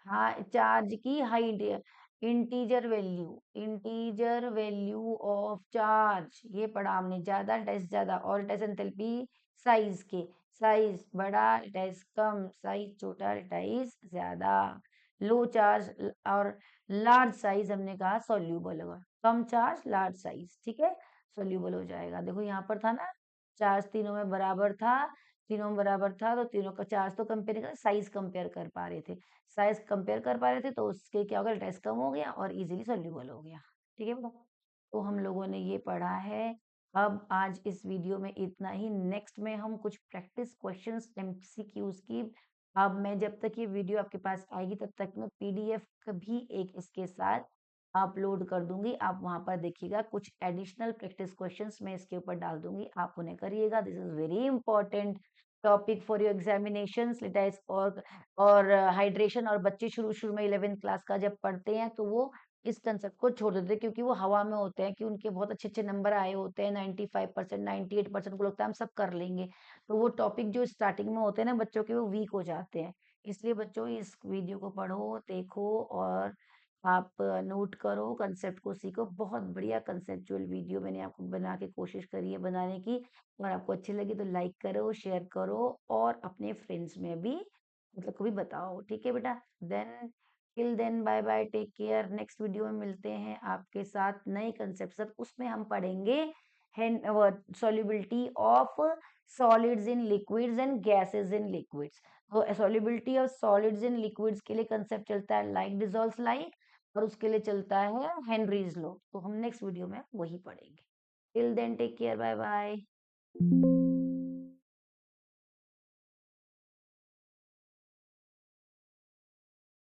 हाई चार्ज की high integer value, integer value of charge, ये पढ़ा हमने, ज्यादा लिटाइस ज्यादा, और लिटाइस एंथैल्पी साइज के, साइज बड़ा लिटाइस कम, साइज छोटा लिटाइस ज्यादा, लो चार्ज और लार्ज साइज हमने कहा सोल्यूबल होगा, कम चार्ज लार्ज साइज, ठीक है, सोल्यूबल हो जाएगा। देखो यहाँ पर था ना, चार्ज तीनों में बराबर था, तीनों में बराबर था, तो तीनों का चार्ज तो कंपेयर कर, साइज कंपेयर कर पा रहे थे, साइज कंपेयर कर पा रहे थे, तो उसके क्या होगा, टेस्ट कम हो गया और इजीली सोल्यूबल हो गया, ठीक है बेटा। तो हम लोगों ने ये पढ़ा है। अब आज इस वीडियो में इतना ही, नेक्स्ट में हम कुछ प्रैक्टिस क्वेश्चंस MCQs की, अब मैं जब तक ये वीडियो आपके पास आएगी तब तक मैं PDF कभी एक इसके साथ अपलोड कर दूंगी, आप वहां पर देखिएगा, कुछ एडिशनल प्रैक्टिस क्वेश्चंस मैं इसके ऊपर डाल दूंगी, आप उन्हें करिएगा, this is very important topic for your examinations, lattice और हाइड्रेशन, और बच्चे शुरू शुरू में 11th क्लास का जब पढ़ते हैं तो वो इस कंसेप्ट को छोड़ देते हैं, क्योंकि वो हवा में होते हैं कि उनके बहुत अच्छे अच्छे नंबर आए होते हैं, 95% 98% को लगता है हम सब कर लेंगे, तो वो टॉपिक जो स्टार्टिंग में होते हैं ना बच्चों के, वो वीक हो जाते हैं। इसलिए बच्चों इस वीडियो को पढ़ो, देखो, और आप नोट करो, कंसेप्ट को सीखो, बहुत बढ़िया कंसेप्चुअल वीडियो मैंने आपको बना के कोशिश करी है बनाने की, और आपको अच्छी लगी तो लाइक करो, शेयर करो, और अपने फ्रेंड्स में भी मतलब को भी बताओ, ठीक है बेटा। Then till then bye bye, take care, next video में मिलते हैं आपके साथ नए कंसेप्ट सब, उसमें हम पढ़ेंगे solubility of solids in liquids and gases in liquids. तो solubility of solids in liquids के लिए कंसेप्ट चलता है लाइक डिसॉल्व्स लाइक, और उसके लिए चलता है हेनरीज लॉ, तो हम नेक्स्ट वीडियो में वही पढ़ेंगे। Till then take care, bye bye.